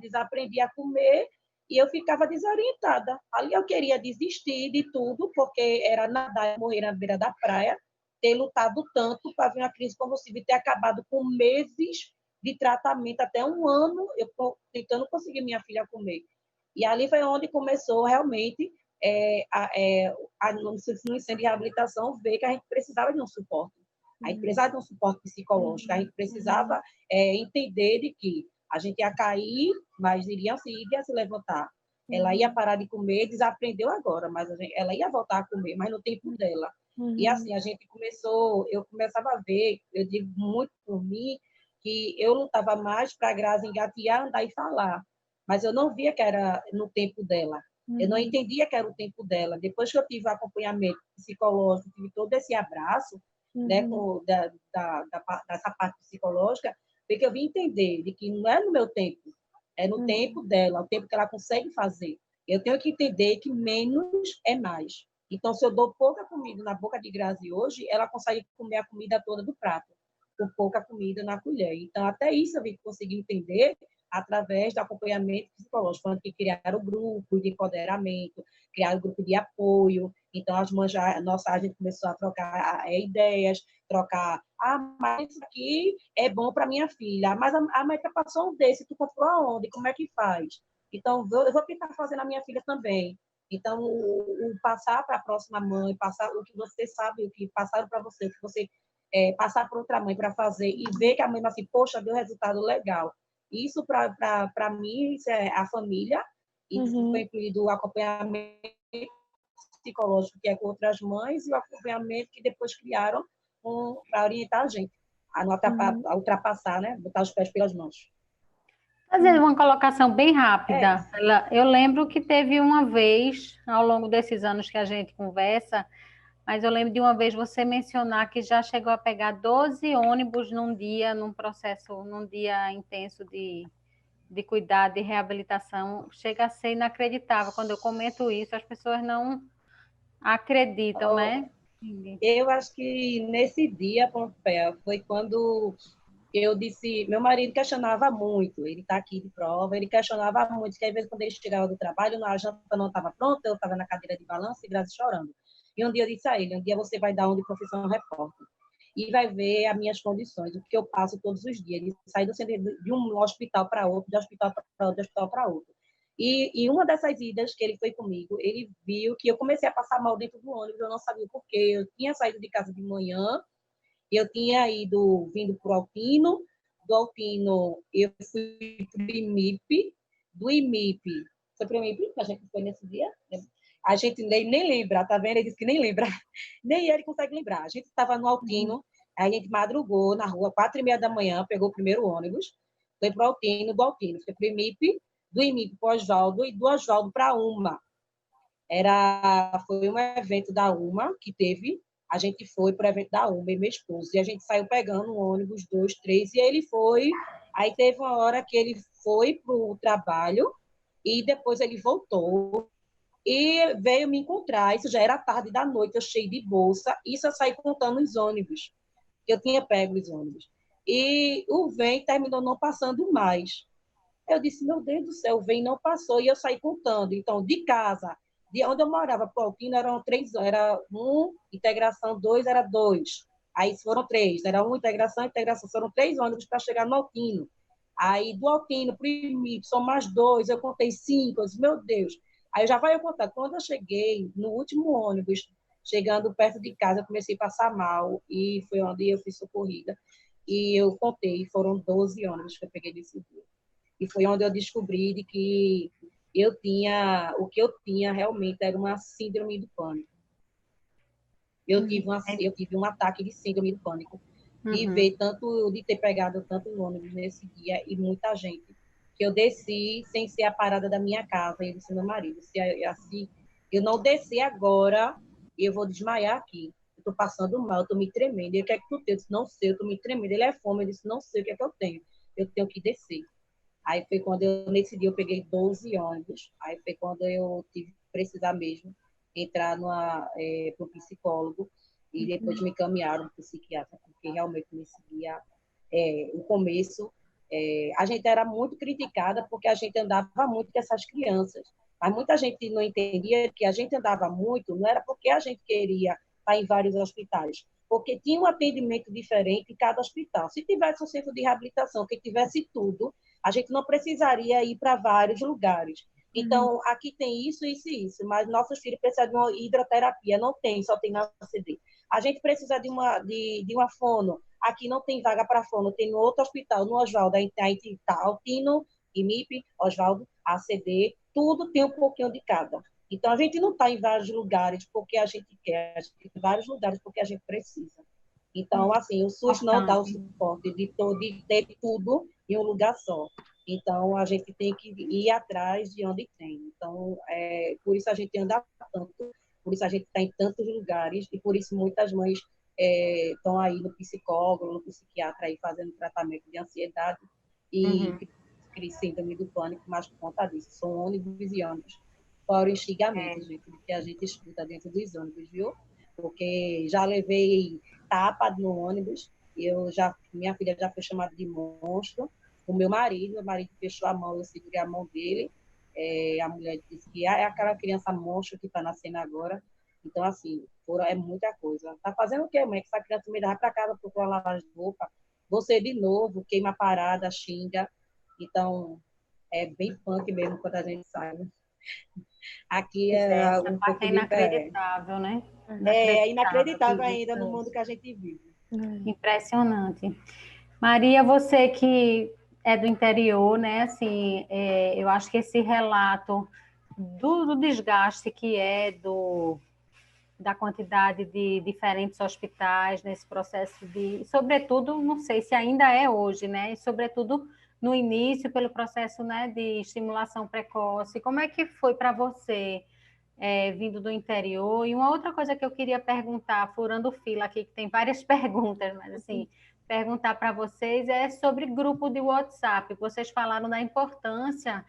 Speaker 2: desaprendia a comer, e eu ficava desorientada. Ali eu queria desistir de tudo, porque era nadar e morrer na beira da praia, ter lutado tanto para vir uma crise convulsiva e ter acabado com meses de tratamento, até 1 ano, eu tentando conseguir minha filha comer. E ali foi onde começou realmente no centro de reabilitação, ver que a gente precisava de um suporte. A gente precisava de um suporte psicológico, a gente precisava entender de que a gente ia cair, mas iria se levantar. Ela ia parar de comer, desaprendeu agora, mas ela ia voltar a comer, mas no tempo dela. E assim, eu começava a ver, eu digo muito por mim, que eu lutava mais para a Grazi engatear, andar e falar, mas eu não via que era no tempo dela. Eu não entendia que era o tempo dela. Depois que eu tive acompanhamento psicológico, tive todo esse abraço, né, dessa parte psicológica, foi que eu vim entender de que não é no meu tempo, é no tempo dela, o tempo que ela consegue fazer. Eu tenho que entender que menos é mais. Então, se eu dou pouca comida na boca de Grazi hoje, ela consegue comer a comida toda do prato, com pouca comida na colher. Então, até isso eu vim conseguir entender através do acompanhamento psicológico, falando que criaram o grupo de empoderamento, criaram o grupo de apoio. Então, as mães, a gente começou a trocar ideias, mas isso aqui é bom para minha filha, mas a mãe passou um desse, tu comprou aonde? Como é que faz? Então, eu vou tentar fazer na minha filha também. Então, o passar para a próxima mãe, passar o que você sabe, o que passaram para você, o que você passar para outra mãe para fazer e ver que a mãe vai assim, poxa, deu resultado legal. Isso, para mim, isso é a família, isso foi incluído o acompanhamento psicológico, que é com outras mães, e o acompanhamento que depois criaram para orientar a gente a ultrapassar, né? Botar os pés pelas mãos.
Speaker 1: Fazer uma colocação bem rápida.
Speaker 2: É.
Speaker 1: Eu lembro que teve uma vez, ao longo desses anos que a gente conversa, mas eu lembro de uma vez você mencionar que já chegou a pegar 12 ônibus num dia, num dia intenso de cuidado, de reabilitação. Chega a ser inacreditável. Quando eu comento isso, as pessoas não acreditam, né?
Speaker 2: Eu acho que nesse dia, Pompeia, foi quando eu disse, meu marido questionava muito, ele está aqui de prova, ele questionava muito, que às vezes quando ele chegava do trabalho, a janta não estava pronta, eu estava na cadeira de balanço e Grazi chorando. E um dia eu disse a ele, um dia você vai dar aula de profissão repórter e vai ver as minhas condições, o que eu passo todos os dias, de sair de um hospital para outro, de hospital para outro, de hospital para outro. E uma dessas idas que ele foi comigo, ele viu que eu comecei a passar mal dentro do ônibus, eu não sabia o porquê, eu tinha saído de casa de manhã, eu tinha vindo para o Altino, do Altino eu fui para o IMIP, do IMIP, foi para o IMIP que a gente foi nesse dia? A gente nem lembra, tá vendo? Ele disse que nem lembra, nem ele consegue lembrar. A gente estava no Altino, aí a gente madrugou na rua, 4h30 da manhã, pegou o primeiro ônibus, foi para o Altino, do Altino, foi para o IMIP, do IMIP para o Oswaldo, e do Oswaldo para a UMA. Foi um evento da UMA que teve, a gente foi para o evento da UMA e meu esposo, e a gente saiu pegando um ônibus, 2, 3, e ele foi, aí teve uma hora que ele foi para o trabalho, e depois ele voltou, e veio me encontrar, isso já era tarde da noite, eu cheio de bolsa, isso eu saí contando os ônibus, que eu tinha pego os ônibus, e o VEM terminou não passando mais. Eu disse, meu Deus do céu, o VEM não passou, e eu saí contando, então, de casa, de onde eu morava para o Altino, eram 3, era 1, integração 2, era 2. Aí foram 3, era 1, integração, foram 3 ônibus para chegar no Altino. Aí do Altino para o IMIP, são mais 2, eu contei 5, eu disse, meu Deus. Aí já vai eu contar, quando eu cheguei no último ônibus, chegando perto de casa, eu comecei a passar mal, e foi onde eu fui socorrida. E eu contei, foram 12 ônibus que eu peguei desse dia. E foi onde eu descobri de que o que eu tinha realmente era uma síndrome do pânico. Eu tive um ataque de síndrome do pânico, de ver de ter pegado tanto ônibus nesse dia e muita gente, que eu desci sem ser a parada da minha casa, e eu disse ao meu marido, se assim, eu não descer agora, eu vou desmaiar aqui. Eu estou passando mal, eu estou me tremendo. Ele, o que é que tu tem? Eu disse, não sei, eu estou me tremendo. Ele é fome, eu disse, não sei o que é que eu tenho. Eu tenho que descer. Aí foi quando nesse dia eu peguei 12 ônibus, aí foi quando eu tive que precisar mesmo entrar para o psicólogo, e depois me encaminharam para o psiquiatra, porque realmente nesse dia, no começo, a gente era muito criticada porque a gente andava muito com essas crianças, mas muita gente não entendia que a gente andava muito, não era porque a gente queria estar em vários hospitais, porque tinha um atendimento diferente em cada hospital. Se tivesse um centro de reabilitação que tivesse tudo, a gente não precisaria ir para vários lugares. Então, aqui tem isso, isso e isso, mas nossos filhos precisam de uma hidroterapia, não tem, só tem na CD. A gente precisa de uma fono, aqui não tem vaga para fono, tem no outro hospital, no Oswaldo, aí está Altino, IMIP, Oswaldo, ACD, tudo tem um pouquinho de cada. Então, a gente não está em vários lugares porque a gente quer, a gente está em vários lugares porque a gente precisa. Então, assim, o SUS não dá o suporte de ter tudo em um lugar só. Então, a gente tem que ir atrás de onde tem. Então, por isso a gente anda tanto, por isso a gente está em tantos lugares, e por isso muitas mães estão aí no psicólogo, no psiquiatra, aí fazendo tratamento de ansiedade e síndrome do pânico, mas por conta disso. São ônibus e ônibus. Fora o instigamento, gente, que a gente escuta dentro dos ônibus, viu? Porque já levei tapa no ônibus, minha filha já foi chamada de monstro. O meu marido fechou a mão, eu segurei a mão dele, a mulher disse que é aquela criança monstro que está nascendo agora. Então, assim, é muita coisa. Tá fazendo o quê, mãe? Que essa criança me dá para casa para uma lavagem de roupa. Você de novo, queima a parada, xinga. Então, é bem punk mesmo quando a gente sai, né? Aqui
Speaker 1: Essa
Speaker 2: um
Speaker 1: parte
Speaker 2: pouco
Speaker 1: é
Speaker 2: diferente.
Speaker 1: inacreditável, né?
Speaker 2: É
Speaker 1: Inacreditável que
Speaker 2: inacreditável ainda
Speaker 1: exista
Speaker 2: no mundo
Speaker 1: isso.
Speaker 2: que a gente vive.
Speaker 1: Impressionante. Maria, você que é do interior, né? Assim, eu acho que esse relato do desgaste que é da quantidade de diferentes hospitais nesse processo de, sobretudo, não sei se ainda é hoje, né? E sobretudo no início, pelo processo, né, de estimulação precoce. Como é que foi para você, vindo do interior? E uma outra coisa que eu queria perguntar, furando fila aqui, que tem várias perguntas, mas assim, perguntar para vocês é sobre grupo de WhatsApp. Vocês falaram da importância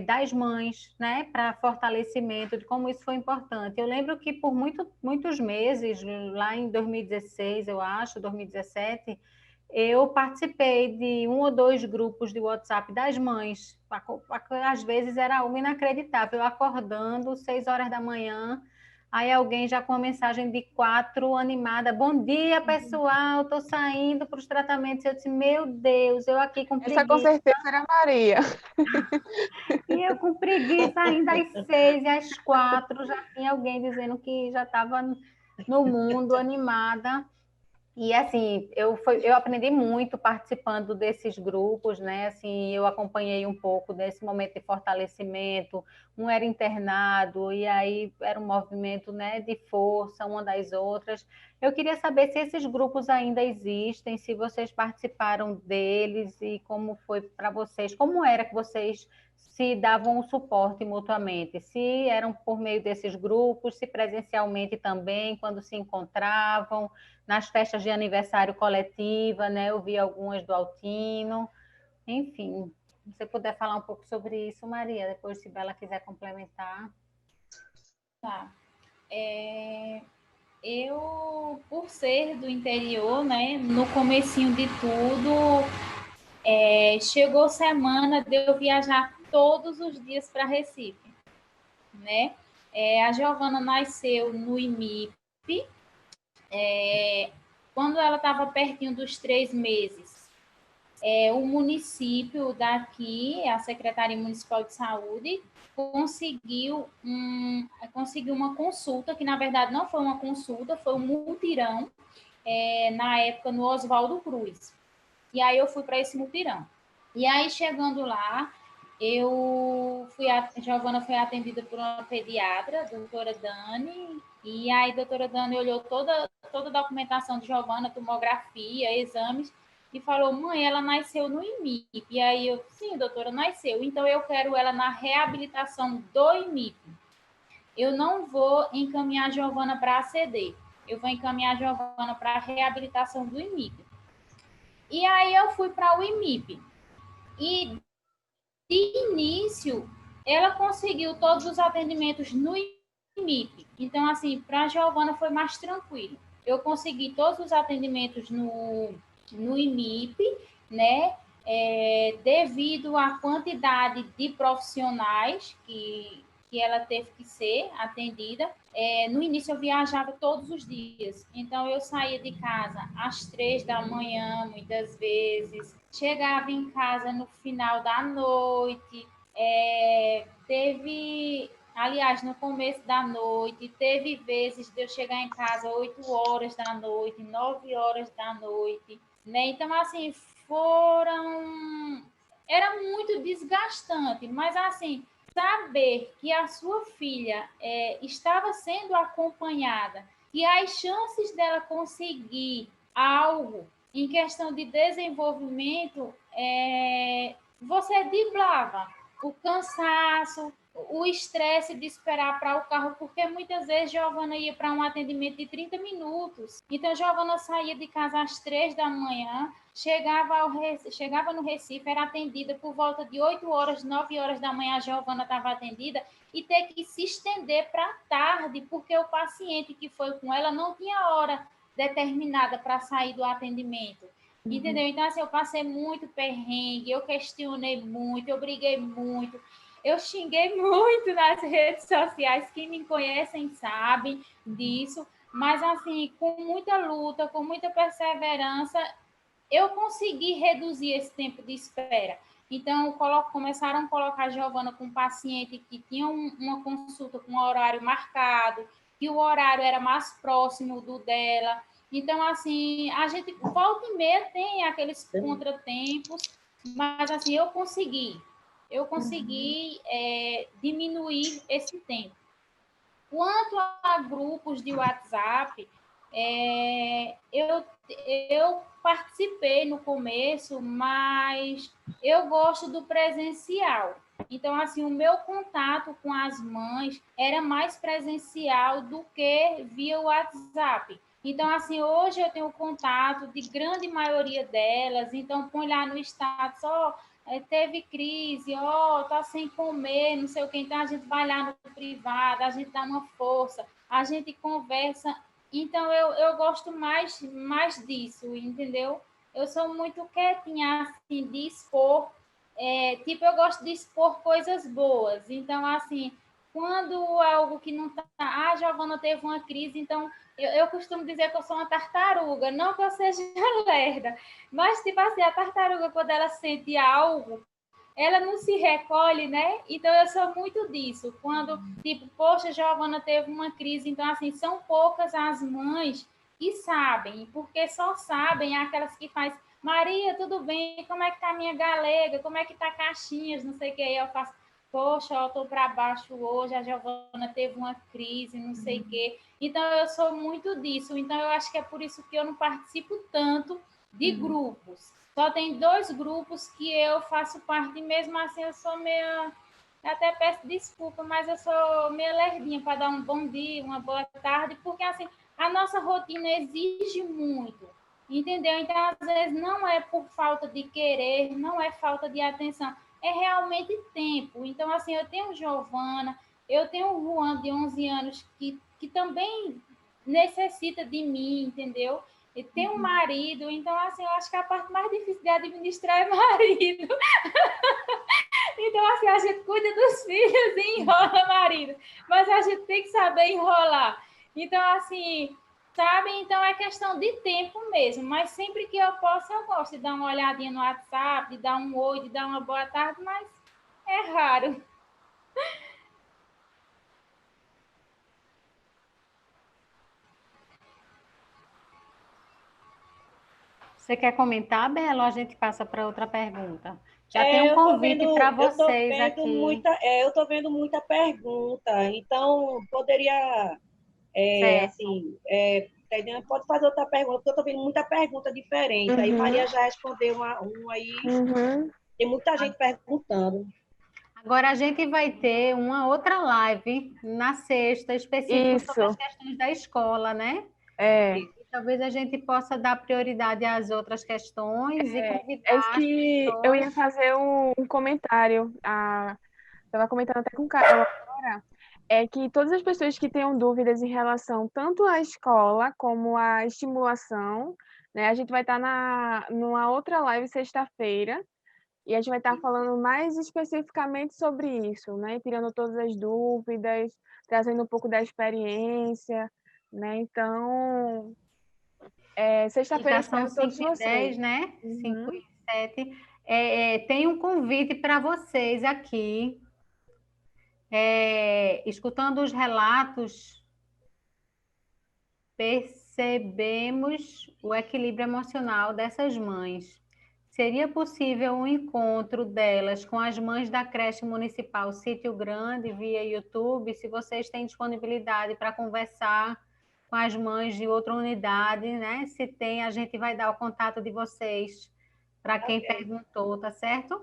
Speaker 1: das mães, né, para fortalecimento, de como isso foi importante. Eu lembro que por muitos meses, lá em 2016, eu acho, 2017, eu participei de um ou dois grupos de WhatsApp das mães. Às vezes era algo inacreditável, eu acordando 6 horas da manhã, aí alguém já com uma mensagem de 4 animada, bom dia pessoal, estou saindo para os tratamentos. Eu disse, meu Deus, eu aqui com
Speaker 3: Essa com
Speaker 1: preguiça.
Speaker 3: certeza era a Maria.
Speaker 1: E eu com preguiça ainda às 6 e às 4 já tinha alguém dizendo que já estava no mundo, animada. E assim, eu aprendi muito participando desses grupos, né? Assim, eu acompanhei um pouco desse momento de fortalecimento. Um era internado, e aí era um movimento, né, de força uma das outras. Eu queria saber se esses grupos ainda existem, se vocês participaram deles e como foi para vocês, como era que vocês se davam o suporte mutuamente, se eram por meio desses grupos, se presencialmente também, quando se encontravam nas festas de aniversário coletiva, né? Eu vi algumas do Altino, enfim. Se você puder falar um pouco sobre isso, Maria, depois se Bela quiser complementar.
Speaker 5: Tá. Eu, por ser do interior, né, no comecinho de tudo, chegou semana de eu viajar todos os dias para Recife, né? A Giovana nasceu no IMIP, quando ela estava pertinho dos 3 meses. O município daqui, a Secretaria Municipal de Saúde, conseguiu uma consulta, que na verdade não foi uma consulta, foi um mutirão, na época no Oswaldo Cruz. E aí eu fui para esse mutirão. E aí, chegando lá, a Giovana foi atendida por uma pediatra, a doutora Dani, e aí a doutora Dani olhou toda a documentação de Giovana, tomografia, exames, e falou, mãe, ela nasceu no IMIP. E aí eu, sim, doutora, nasceu. Então eu quero ela na reabilitação do IMIP. Eu não vou encaminhar a Giovana para a ACD. Eu vou encaminhar a Giovana para a reabilitação do IMIP. E aí eu fui para o IMIP. E de início, ela conseguiu todos os atendimentos no IMIP. Então, assim, para a Giovana foi mais tranquilo. Eu consegui todos os atendimentos no IMIP, né? Devido à quantidade de profissionais que ela teve que ser atendida. No início eu viajava todos os dias, então eu saía de casa às 3 da manhã, muitas vezes, chegava em casa no final da noite, aliás, no começo da noite, teve vezes de eu chegar em casa 8 horas da noite, 9 horas da noite, né? Então, assim, era muito desgastante, mas assim, saber que a sua filha estava sendo acompanhada e as chances dela conseguir algo em questão de desenvolvimento, você driblava o cansaço, o estresse de esperar para o carro, porque muitas vezes Giovana ia para um atendimento de 30 minutos. Então, Giovana saía de casa às 3 da manhã, chegava no Recife, era atendida por volta de 8 horas, 9 horas da manhã, a Giovana estava atendida, e ter que se estender para a tarde, porque o paciente que foi com ela não tinha hora determinada para sair do atendimento. Entendeu? Então, assim, eu passei muito perrengue, eu questionei muito, eu briguei muito, eu xinguei muito nas redes sociais, quem me conhecem sabem disso, mas, assim, com muita luta, com muita perseverança, eu consegui reduzir esse tempo de espera. Então, começaram a colocar a Giovana com um paciente que tinha uma consulta com um horário marcado, que o horário era mais próximo do dela. Então, assim, a gente volta e meia tem aqueles contratempos, mas, assim, eu consegui diminuir esse tempo. Quanto a grupos de WhatsApp, eu participei no começo, mas eu gosto do presencial. Então, assim, o meu contato com as mães era mais presencial do que via WhatsApp. Então, assim, hoje eu tenho contato de grande maioria delas, então põe lá no status, teve crise, tá sem comer, não sei o que, então a gente vai lá no privado, a gente dá uma força, a gente conversa. Então, eu gosto mais disso, entendeu? Eu sou muito quietinha, assim, de expor. Eu gosto de expor coisas boas. Então, assim, quando algo que não tá... Ah, a Giovana teve uma crise, então eu costumo dizer que eu sou uma tartaruga, não que eu seja lerda, mas, tipo assim, a tartaruga, quando ela sente algo, ela não se recolhe, né? Então, eu sou muito disso. Quando, tipo, poxa, Giovana teve uma crise. Então, assim, são poucas as mães que sabem, porque só sabem aquelas que faz Maria, tudo bem? Como é que tá a minha galega? Como é que tá Caixinhas? Não sei o que. Aí eu faço, poxa, eu tô para baixo hoje, a Giovana teve uma crise, não sei o quê. Então, eu sou muito disso. Então, eu acho que é por isso que eu não participo tanto de grupos. Só tem 2 grupos que eu faço parte, e mesmo assim eu sou meio... Até peço desculpa, mas eu sou meio lerdinha para dar um bom dia, uma boa tarde, porque assim, a nossa rotina exige muito, entendeu? Então, às vezes, não é por falta de querer, não é falta de atenção, é realmente tempo. Então, assim, eu tenho Giovana, eu tenho o Juan, de 11 anos, que também necessita de mim, entendeu? E tem um marido, então, assim, eu acho que a parte mais difícil de administrar é marido. Então, assim, a gente cuida dos filhos e enrola marido, mas a gente tem que saber enrolar. Então, assim, sabe? Então, é questão de tempo mesmo, mas sempre que eu posso, eu gosto de dar uma olhadinha no WhatsApp, de dar um oi, de dar uma boa tarde, mas é raro.
Speaker 1: Você quer comentar, Bela, ou a gente passa para outra pergunta? Já tem um convite para
Speaker 2: eu tô
Speaker 1: vocês
Speaker 2: vendo
Speaker 1: aqui.
Speaker 2: eu tô vendo muita pergunta, então poderia,
Speaker 1: Certo.
Speaker 2: assim, pode fazer outra pergunta, porque eu tô vendo muita pergunta diferente. Aí
Speaker 3: Uhum,
Speaker 2: Maria já respondeu uma aí,
Speaker 3: uhum.
Speaker 2: tem muita gente perguntando.
Speaker 1: Agora a gente vai ter uma outra live na sexta, específico sobre as
Speaker 3: Isso,
Speaker 1: questões da escola, né?
Speaker 3: é.
Speaker 1: E talvez a gente possa dar prioridade às outras questões e
Speaker 3: É isso
Speaker 1: convidar as
Speaker 3: que eu ia
Speaker 1: pessoas.
Speaker 3: fazer um comentário. Estava comentando até com o Carol agora. É que todas as pessoas que tenham dúvidas em relação tanto à escola como à estimulação, né? A gente vai estar numa outra live sexta-feira e a gente vai estar falando mais especificamente sobre isso, né? Tirando todas as dúvidas, trazendo um pouco da experiência, né? Então,
Speaker 1: E
Speaker 3: sexta-feira eu
Speaker 1: já são
Speaker 3: espero todos
Speaker 1: 5h10,
Speaker 3: vocês.
Speaker 1: né? Cinco
Speaker 3: Uhum.
Speaker 1: e sete. Tem um convite para vocês aqui. Escutando os relatos, percebemos o equilíbrio emocional dessas mães. Seria possível um encontro delas com as mães da creche municipal Sítio Grande via YouTube, se vocês têm disponibilidade para conversar com as mães de outra unidade, né? Se tem, a gente vai dar o contato de vocês para quem
Speaker 2: Ok.
Speaker 1: perguntou, tá certo?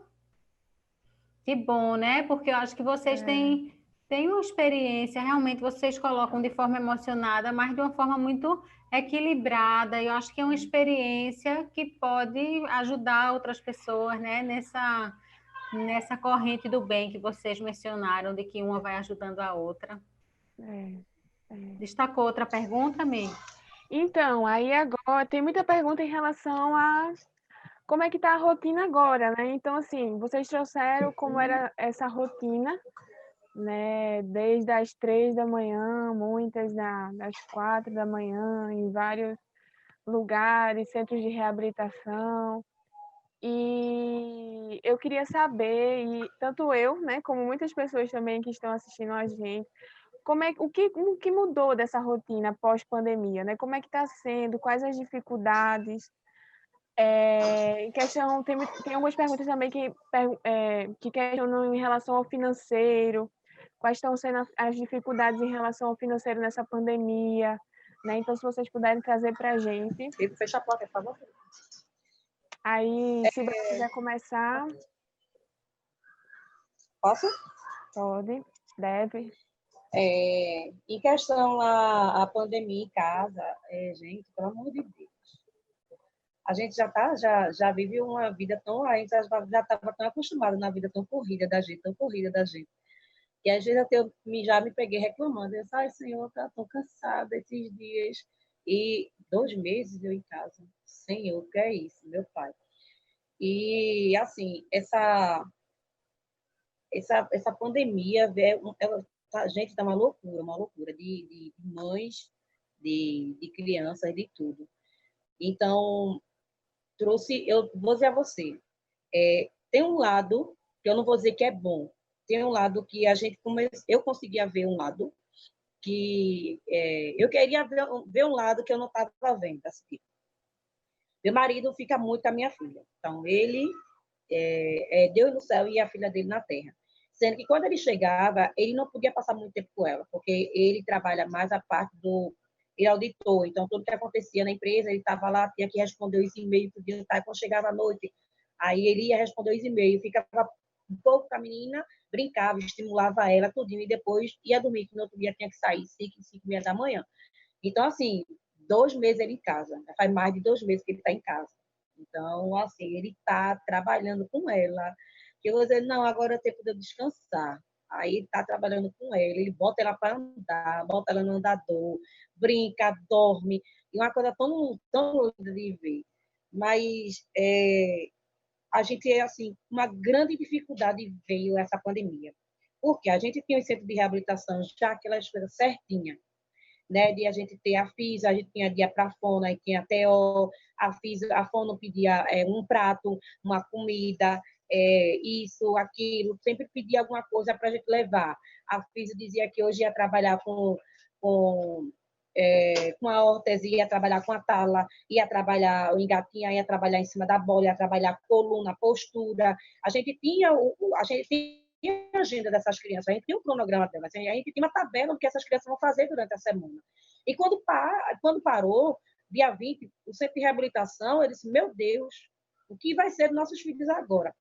Speaker 1: Que bom, né? Porque eu acho que vocês
Speaker 3: É,
Speaker 1: têm uma experiência, realmente vocês colocam de forma emocionada, mas de uma forma muito equilibrada. Eu acho que é uma experiência que pode ajudar outras pessoas, né? Nessa corrente do bem que vocês mencionaram, de que uma vai ajudando a outra.
Speaker 3: é, é.
Speaker 1: Destacou outra pergunta, Mi?
Speaker 3: Então, aí agora tem muita pergunta em relação a como é que está a rotina agora, né? Então, assim, vocês trouxeram como era essa rotina, né? Desde as 3 da manhã, muitas das 4 da manhã, em vários lugares, centros de reabilitação. E eu queria saber, e tanto eu, né, como muitas pessoas também que estão assistindo a gente, o que mudou dessa rotina pós-pandemia, né? Como é que está sendo? Quais as dificuldades? Em questão, tem algumas perguntas também que questionam em relação ao financeiro, quais estão sendo as dificuldades em relação ao financeiro nessa pandemia, né? Então, se vocês puderem trazer para a gente.
Speaker 2: Fecha a porta, por favor.
Speaker 3: Aí, se você quiser começar,
Speaker 2: Posso?
Speaker 3: pode, deve.
Speaker 2: Em questão à pandemia em casa, gente, pelo amor de Deus, a gente já vive uma vida tão, a gente já estava tão acostumado na vida tão corrida da gente, que às vezes já me peguei reclamando, eu disse, ai, Senhor, tá tão cansada esses dias, e 2 meses eu em casa, Senhor, o que é isso, meu Pai? E, assim, essa pandemia, gente, está uma loucura de mães, de crianças, de tudo. Então, eu vou dizer a você, tem um lado, que eu não vou dizer que é bom, tem um lado que eu conseguia ver um lado, que eu queria ver um lado que eu não estava vendo. Assim. Meu marido fica muito com a minha filha, então ele é Deus no céu e a filha dele na terra. Sendo que quando ele chegava, ele não podia passar muito tempo com ela, porque ele trabalha mais a parte ele é auditor, então tudo que acontecia na empresa, ele estava lá, tinha que responder os e-mails, podia estar, quando chegava à noite, aí ele ia responder os e-mails, ficava um pouco com a menina, brincava, estimulava ela, tudinho, e depois ia dormir, que no outro dia tinha que sair, 5h da manhã. Então, assim, 2 meses ele em casa, faz mais de 2 meses que ele está em casa. Então, assim, ele está trabalhando com ela. Que eu vou dizer, não, agora é tempo de eu descansar. Aí ele está trabalhando com ela, ele bota ela para andar, bota ela no andador, brinca, dorme. E uma coisa tão, tão linda de ver. Mas a gente, assim, uma grande dificuldade veio essa pandemia. Porque a gente tinha o centro de reabilitação já aquelas coisas certinhas, né, de a gente ter a FIS, a gente tinha dia para a fono, aí tinha a TO, a fono pedia um prato, uma comida, isso, aquilo, sempre pedia alguma coisa para a gente levar. A FIS dizia que hoje ia trabalhar com a órtese, ia trabalhar com a tala, ia trabalhar o engatinha, ia trabalhar em cima da bola, ia trabalhar coluna, postura. A gente tinha a agenda dessas crianças, a gente tinha um cronograma delas, a gente tinha uma tabela do que essas crianças vão fazer durante a semana. E quando parou, dia 20, o centro de reabilitação, eu disse, meu Deus, o que vai ser dos nossos filhos agora?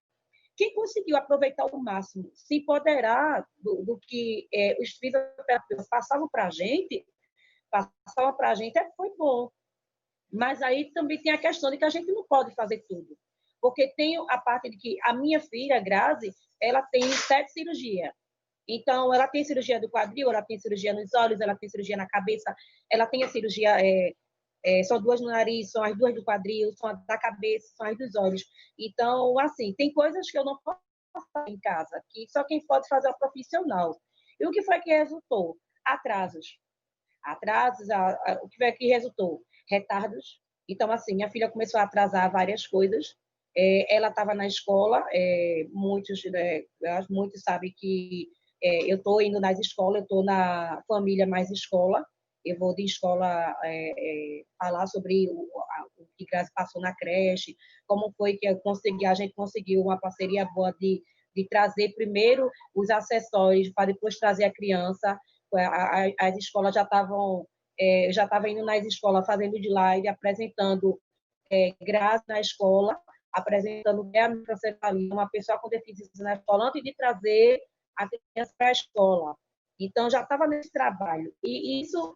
Speaker 2: Quem conseguiu aproveitar ao máximo, se empoderar do que os fisioterapeutas passavam para a gente, foi bom. Mas aí também tem a questão de que a gente não pode fazer tudo. Porque tem a parte de que a minha filha, Grazi, ela tem 7 cirurgias. Então, ela tem cirurgia do quadril, ela tem cirurgia nos olhos, ela tem cirurgia na cabeça, ela tem a cirurgia, são 2 no nariz, são as 2 do quadril, são as da cabeça, são as dos olhos. Então, assim, tem coisas que eu não posso fazer em casa, que só quem pode fazer é o profissional. E o que foi que resultou? Atrasos, o que foi que resultou? Retardos. Então, assim, minha filha começou a atrasar várias coisas. Ela estava na escola, muitos sabem que eu estou indo nas escolas, eu estou na família mais escola, eu vou de escola falar sobre o que Grazi passou na creche, como foi que a gente conseguiu uma parceria boa de trazer primeiro os acessórios, para depois trazer a criança. As escolas já estavam, já estava indo nas escolas fazendo de live, apresentando Grazi na escola, apresentando a microcefalia, uma pessoa com deficiência na escola, antes de trazer a criança para a escola. Então, já estava nesse trabalho. E isso,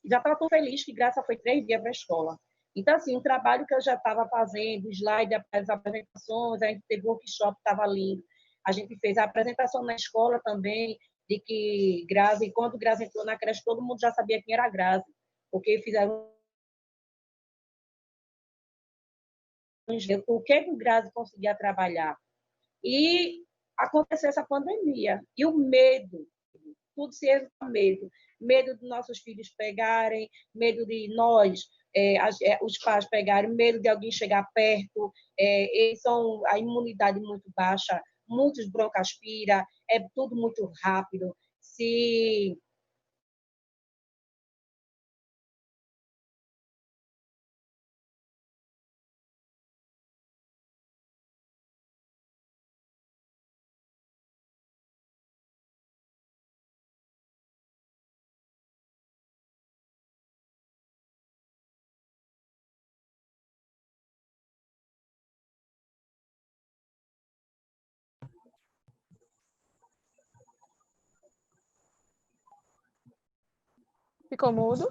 Speaker 2: já estava tão feliz que Graça foi 3 dias para a escola. Então, assim, um trabalho que eu já estava fazendo, slide, as apresentações, a gente teve workshop, estava lindo. A gente fez a apresentação na escola também, de que Grazi, quando Grazi entrou na creche, todo mundo já sabia quem era Grazi, porque fizeram o que o Grazi conseguia trabalhar. E aconteceu essa pandemia. E o medo, tudo se resume a medo. Medo dos nossos filhos pegarem, medo de nós, os pais pegarem medo de alguém chegar perto, eles são a imunidade muito baixa, muitos broncoaspira, é tudo muito rápido. Se
Speaker 3: Ficou mudo?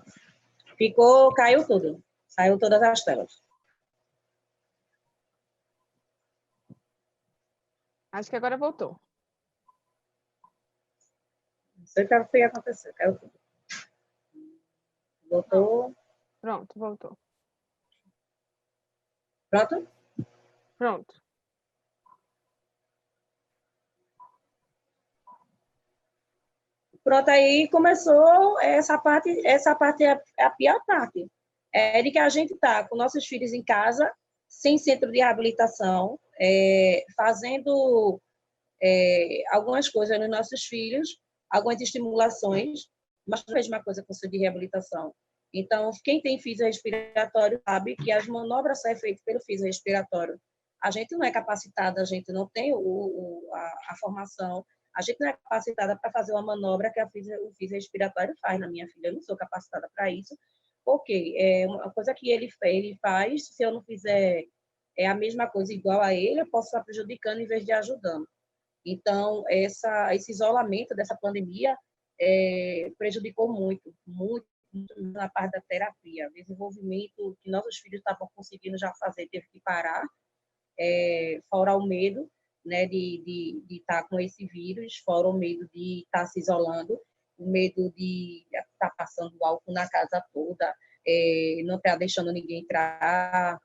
Speaker 2: caiu tudo, saiu todas as telas.
Speaker 3: Acho que agora voltou.
Speaker 2: Não sei o que aconteceu, caiu tudo. Voltou.
Speaker 3: Pronto, voltou.
Speaker 2: Pronto?
Speaker 3: Pronto.
Speaker 2: Pronto, aí começou essa parte é a pior parte. É de que a gente está com nossos filhos em casa, sem centro de reabilitação, fazendo algumas coisas nos nossos filhos, algumas estimulações, mas não é a mesma coisa que o centro de reabilitação. Então, quem tem fisiorrespiratório sabe que as manobras são feitas pelo fisiorrespiratório. A gente não é capacitada, a gente não tem a formação, a gente não é capacitada para fazer uma manobra que o fisiorrespiratório faz na minha filha. Eu não sou capacitada para isso, porque é uma coisa que ele faz, se eu não fizer a mesma coisa igual a ele, eu posso estar prejudicando em vez de ajudando. Então, esse isolamento dessa pandemia prejudicou muito, muito, muito na parte da terapia. O desenvolvimento que nossos filhos estavam conseguindo já fazer teve que parar, fora o medo, né, de estar com esse vírus, fora o medo de estar se isolando, o medo de estar passando álcool na casa toda, não estar deixando ninguém entrar,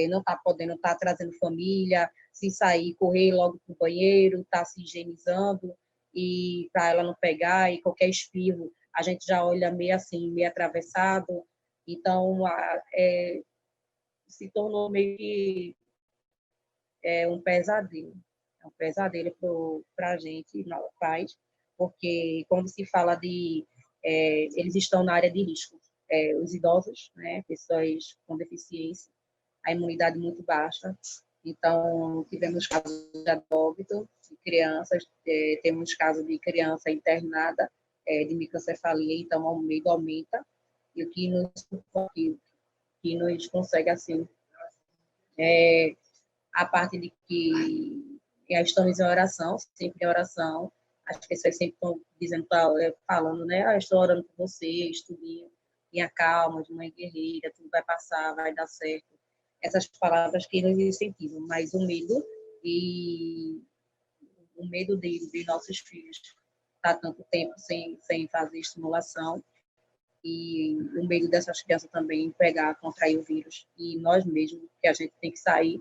Speaker 2: não estar podendo estar trazendo família, se sair, correr logo para o banheiro, estar se higienizando, e para ela não pegar, e qualquer espirro, a gente já olha meio assim, meio atravessado. Então, se tornou meio que um pesadelo. É um pesadelo para a gente, pais, porque quando se fala eles estão na área de risco, os idosos, né, pessoas com deficiência, a imunidade muito baixa. Então, tivemos casos de óbito de crianças, temos casos de criança internada de microcefalia, então o medo aumenta, e o que nos consegue, assim, a parte de que estamos em oração, sempre em oração, as pessoas sempre estão dizendo, falando, né, estou orando por você, estudinho, tenha calma, de mãe guerreira, tudo vai passar, vai dar certo. Essas palavras que nos incentivam, mas o medo de nossos filhos estar tanto tempo sem fazer estimulação, e o medo dessas crianças também pegar, contrair o vírus, e nós mesmos, que a gente tem que sair,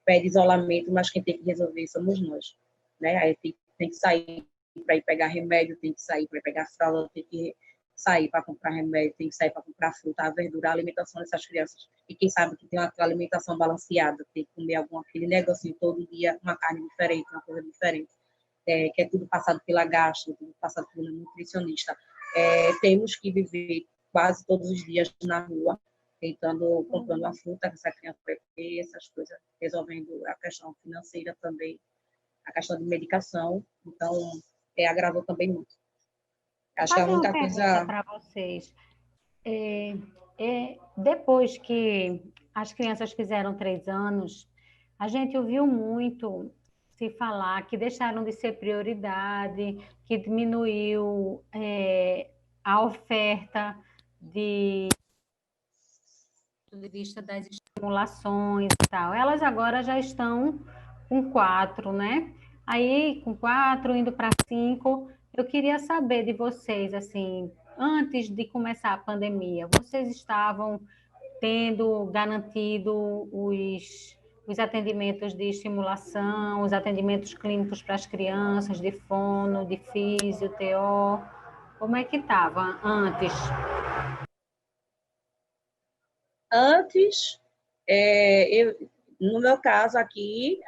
Speaker 2: pede isolamento, mas quem tem que resolver somos nós, né? Aí tem que sair para ir pegar remédio, tem que sair para pegar fralda, tem que sair para comprar remédio, tem que sair para comprar fruta, a verdura, a alimentação dessas crianças. E quem sabe que tem uma alimentação balanceada, tem que comer aquele negocinho todo dia, uma carne diferente, uma coisa diferente, que é tudo passado pela gastro, tudo passado pelo nutricionista. Temos que viver quase todos os dias na rua, tentando, comprando a fruta que essa criança vai comer, essas coisas, resolvendo a questão financeira também, a questão de medicação. Então, agravou também muito. Acho que a
Speaker 1: Fazer uma
Speaker 2: única
Speaker 1: pergunta
Speaker 2: coisa...
Speaker 1: para vocês. Depois que as crianças fizeram 3 anos, a gente ouviu muito se falar que deixaram de ser prioridade, que diminuiu a oferta de vista das estimulações e tal. Elas agora já estão com 4, né? Aí, com 4, indo para 5, eu queria saber de vocês, assim, antes de começar a pandemia, vocês estavam tendo garantido os atendimentos de estimulação, os atendimentos clínicos para as crianças, de fono, de físio, TO? Como é que estava antes?
Speaker 2: Antes, no meu caso aqui,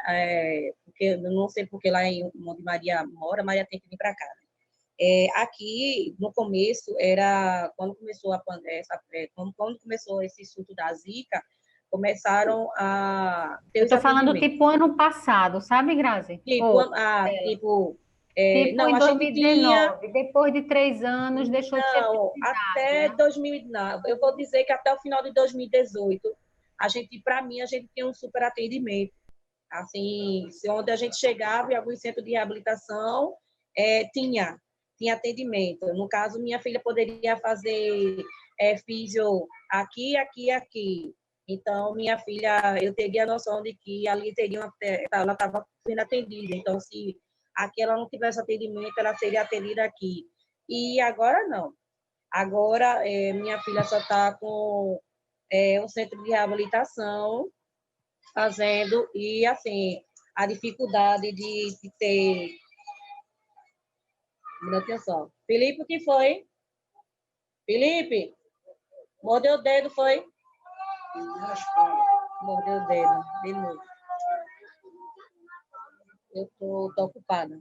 Speaker 2: porque eu não sei porque lá onde Maria mora, Maria tem que vir para cá. Aqui, no começo, era quando começou quando começou esse surto da Zika, começaram a ter
Speaker 1: Eu
Speaker 2: os
Speaker 1: estou falando
Speaker 2: atendimentos.
Speaker 1: tipo ano passado, sabe, Grazi? Ou
Speaker 2: não,
Speaker 1: em
Speaker 2: a gente tinha
Speaker 1: 2019, depois de 3 anos, deixou de ser
Speaker 2: não,
Speaker 1: prioridade,
Speaker 2: até
Speaker 1: né?
Speaker 2: 2009, eu vou dizer que até o final de 2018, para mim, a gente tinha um super atendimento. Assim, onde a gente chegava em algum centro de reabilitação, tinha atendimento. No caso, minha filha poderia fazer físio aqui, aqui, aqui. Então, minha filha, eu teria a noção de que ali ela estava sendo atendida. Então, se aqui ela não tivesse atendimento, ela seria atendida aqui. E agora não. Agora, minha filha só está com um centro de reabilitação fazendo, e assim, a dificuldade de ter. Atenção. Felipe, o que foi? Felipe, mordeu o dedo, foi? Mordeu o dedo, de novo. Eu tô ocupada.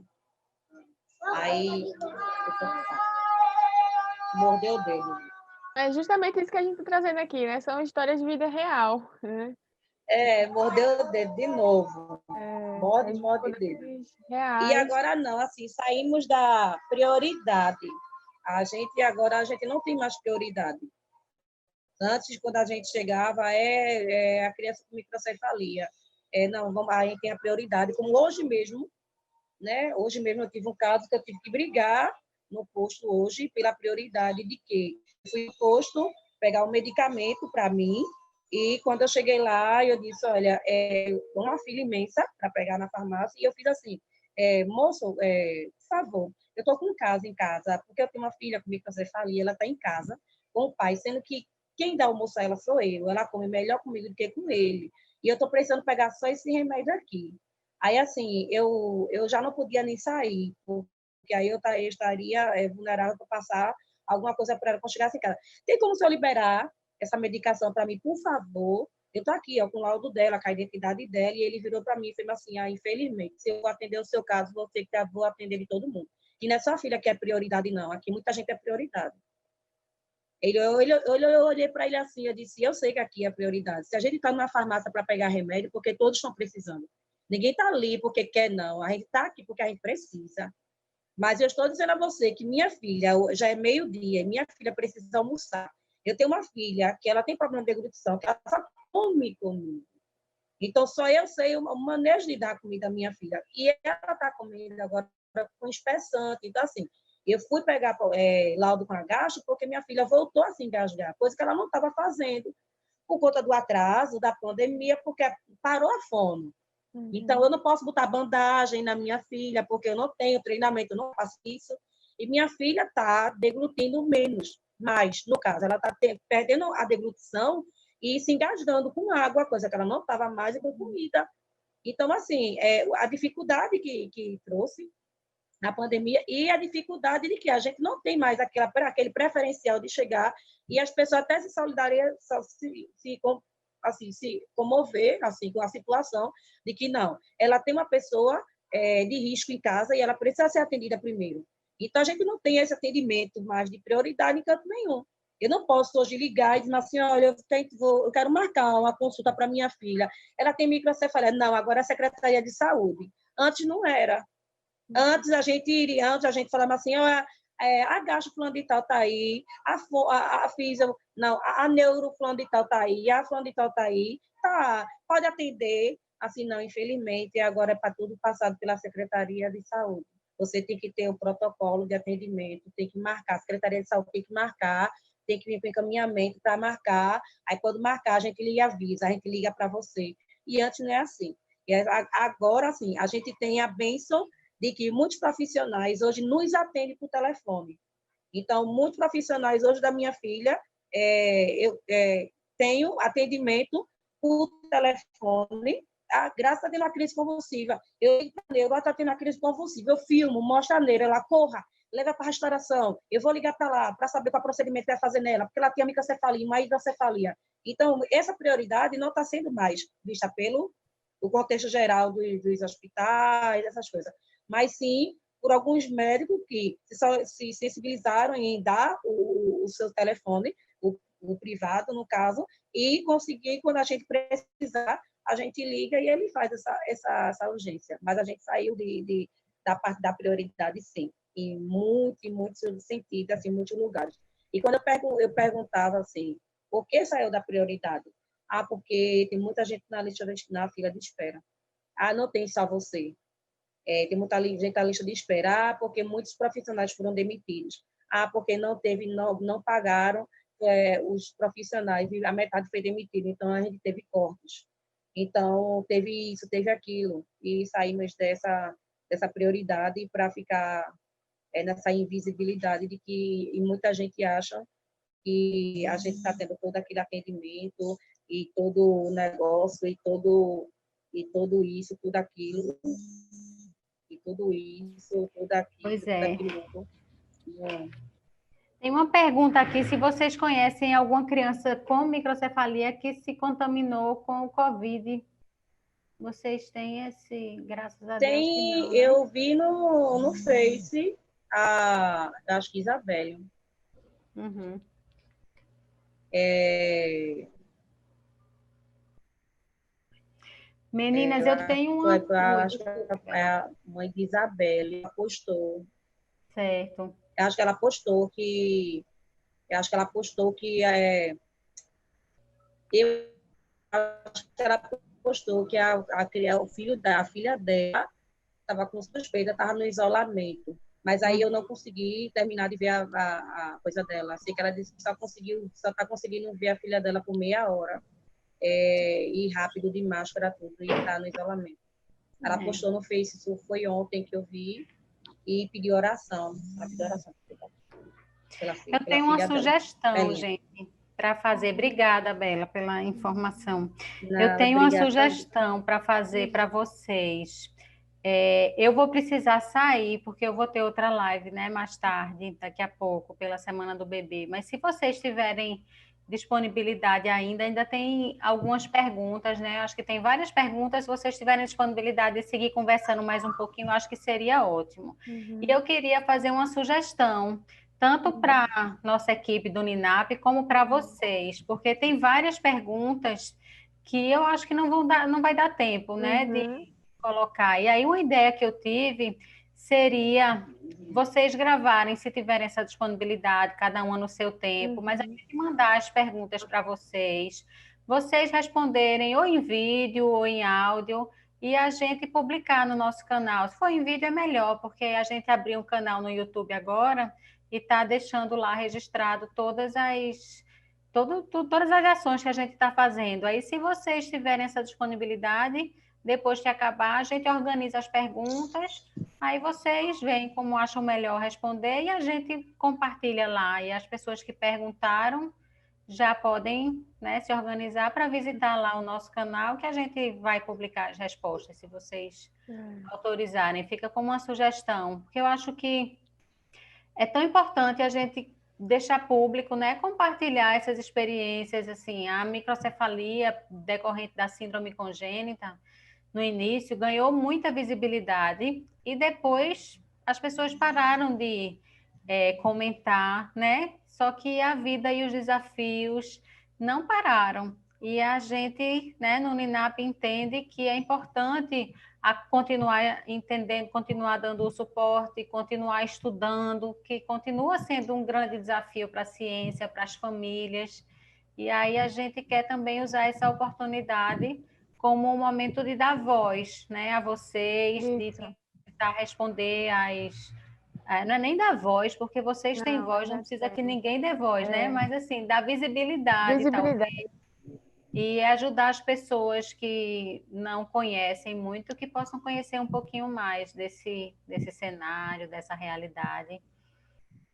Speaker 2: Aí, eu tô ocupada. Mordeu o dedo.
Speaker 3: É justamente isso que a gente está trazendo aqui, né? São histórias de vida real, né?
Speaker 2: Mordeu o dedo de novo. Morde o dedo.
Speaker 3: Reais.
Speaker 2: E agora não, assim, saímos da prioridade. A gente não tem mais prioridade. Antes, quando a gente chegava, a criança com microcefalia. Não, a gente tem a prioridade, como hoje mesmo, né? Hoje mesmo eu tive um caso que eu tive que brigar no posto hoje pela prioridade de quê? Eu fui no posto pegar um medicamento para mim, e quando eu cheguei lá, eu disse, olha, uma fila imensa para pegar na farmácia, e eu fiz assim, moço, por favor, eu estou com casa em casa, porque eu tenho uma filha com microcefalia, ela está em casa com o pai, sendo que quem dá almoço a ela sou eu, ela come melhor comigo do que com ele, e eu estou precisando pegar só esse remédio aqui. Aí, assim, eu já não podia nem sair, porque aí eu estaria vulnerável para passar alguma coisa para ela quando chegasse em casa. Tem como o senhor liberar essa medicação para mim, por favor? Eu estou aqui, com o laudo dela, com a identidade dela, e ele virou para mim e falou assim, infelizmente, se eu atender o seu caso, você que vou atender de todo mundo. E não é só a filha que é prioridade, não. Aqui muita gente é prioridade. Eu olhei para ele assim, eu disse, eu sei que aqui é prioridade. Se a gente está numa farmácia para pegar remédio, porque todos estão precisando. Ninguém está ali porque quer, não. A gente está aqui porque a gente precisa. Mas eu estou dizendo a você que minha filha, já é meio-dia, minha filha precisa almoçar. Eu tenho uma filha que ela tem problema de deglutição, que ela só come comigo. Então, só eu sei o manejo de dar comida à minha filha. E ela está comendo agora com espessante. Então, assim, eu fui pegar laudo com agacho porque minha filha voltou a se engasgar, coisa que ela não estava fazendo, por conta do atraso, da pandemia, porque parou a fome. Então, eu não posso botar bandagem na minha filha, porque eu não tenho treinamento, eu não faço isso. E minha filha está deglutindo mais, no caso, ela está perdendo a deglutição e se engasgando com água, coisa que ela não estava mais, e com comida. Então, assim, a dificuldade que trouxe na pandemia e a dificuldade de que a gente não tem mais aquele preferencial de chegar e as pessoas até se solidarizam, se comover assim, com a situação de que não, ela tem uma pessoa de risco em casa e ela precisa ser atendida primeiro. Então, a gente não tem esse atendimento mais de prioridade em canto nenhum. Eu não posso hoje ligar e dizer assim, olha, eu quero marcar uma consulta para minha filha. Ela tem microcefalia. Não, agora é a Secretaria de Saúde. Antes não era. Antes a gente falava assim, a gastro fulano de tal está aí, a físio, não, a neuro fulano de tal está aí, a fulano de tal está aí, tá, pode atender. Assim, não, infelizmente, agora é para tudo passado pela Secretaria de Saúde. Você tem que ter um protocolo de atendimento, tem que marcar, a Secretaria de Saúde tem que marcar, tem que vir com encaminhamento para marcar, aí quando marcar a gente lhe avisa, a gente liga para você. E antes não é assim. E agora, assim, a gente tem a bênção de que muitos profissionais hoje nos atendem por telefone. Então, muitos profissionais hoje da minha filha, eu tenho atendimento por telefone, graças a ter uma crise convulsiva. Ela está tendo uma crise convulsiva, eu filmo, mostro a neira, ela corra, leva para a restauração, eu vou ligar para lá para saber qual procedimento vai fazer nela, porque ela tem a microcefalia, uma hidrocefalia. Então, essa prioridade não está sendo mais vista pelo o contexto geral dos hospitais, essas coisas, mas sim por alguns médicos que se sensibilizaram em dar o seu telefone, o privado, no caso, e conseguir, quando a gente precisar, a gente liga e ele faz essa urgência. Mas a gente saiu da parte da prioridade, sim, em muitos sentidos, assim, em muitos lugares. E quando eu perguntava assim, por que saiu da prioridade? Ah, porque tem muita gente na fila de espera. Ah, não tem só você. Tem muita gente na lista de espera. Ah, porque muitos profissionais foram demitidos. Ah, porque não pagaram os profissionais e a metade foi demitida. Então, a gente teve cortes. Então, teve isso, teve aquilo. E saímos dessa prioridade para ficar nessa invisibilidade de que e muita gente acha que a gente está tendo todo aquele atendimento e todo o negócio e tudo isso, tudo aquilo, e tudo isso, tudo aquilo,
Speaker 1: Pois
Speaker 2: tudo
Speaker 1: é.
Speaker 2: aquilo outro.
Speaker 1: Tem uma pergunta aqui, se vocês conhecem alguma criança com microcefalia que se contaminou com o Covid. Vocês têm esse, graças a Deus que não, né?
Speaker 2: Eu vi no Face, acho que Isabelle.
Speaker 1: Uhum. Meninas, eu tenho uma...
Speaker 2: Acho que a mãe de Isabelle postou.
Speaker 1: Certo.
Speaker 2: Eu acho que ela postou que eu acho que ela postou que a filha dela estava com suspeita, estava no isolamento. Mas aí eu não consegui terminar de ver a coisa dela. Sei que ela disse que só está conseguindo ver a filha dela por meia hora. E rápido, de máscara, tudo, e está no isolamento. Ela postou no Face, isso foi ontem que eu vi, e pediu oração. Ela pediu oração
Speaker 1: Eu tenho uma sugestão,
Speaker 2: dela.
Speaker 1: gente, para fazer. Obrigada, Bela, pela informação.
Speaker 2: Não,
Speaker 1: eu tenho uma
Speaker 2: obrigada.
Speaker 1: sugestão para fazer para vocês. Eu vou precisar sair, porque eu vou ter outra live, né, mais tarde, daqui a pouco, pela Semana do Bebê. Mas se vocês tiverem disponibilidade ainda tem algumas perguntas, né? Acho que tem várias perguntas. Se vocês tiverem disponibilidade de seguir conversando mais um pouquinho, acho que seria ótimo.
Speaker 3: Uhum.
Speaker 1: E eu queria fazer uma sugestão, tanto para nossa equipe do NINAP, como para vocês, porque tem várias perguntas que eu acho que não vai dar tempo, né, de colocar. E aí uma ideia que eu tive seria vocês gravarem, se tiverem essa disponibilidade, cada uma no seu tempo, mas a gente mandar as perguntas para vocês responderem ou em vídeo ou em áudio, e a gente publicar no nosso canal. Se for em vídeo é melhor, porque a gente abriu um canal no YouTube agora e está deixando lá registrado todas as ações que a gente está fazendo. Aí, se vocês tiverem essa disponibilidade, depois que acabar, a gente organiza as perguntas, aí vocês veem como acham melhor responder e a gente compartilha lá. E as pessoas que perguntaram já podem, né, se organizar para visitar lá o nosso canal, que a gente vai publicar as respostas, se vocês autorizarem. Fica como uma sugestão, porque eu acho que é tão importante a gente deixar público, né, compartilhar essas experiências, assim, a microcefalia decorrente da síndrome congênita, no início, ganhou muita visibilidade e depois as pessoas pararam de comentar, né? Só que a vida e os desafios não pararam. E a gente, né, no NINAP entende que é importante continuar entendendo, continuar dando o suporte, continuar estudando, que continua sendo um grande desafio para a ciência, para as famílias. E aí a gente quer também usar essa oportunidade como um momento de dar voz, né, a vocês, de tentar responder não é nem dar voz, porque vocês têm voz, não precisa que ninguém dê voz, né? Mas assim, dar visibilidade, talvez. E ajudar as pessoas que não conhecem muito, que possam conhecer um pouquinho mais desse cenário, dessa realidade.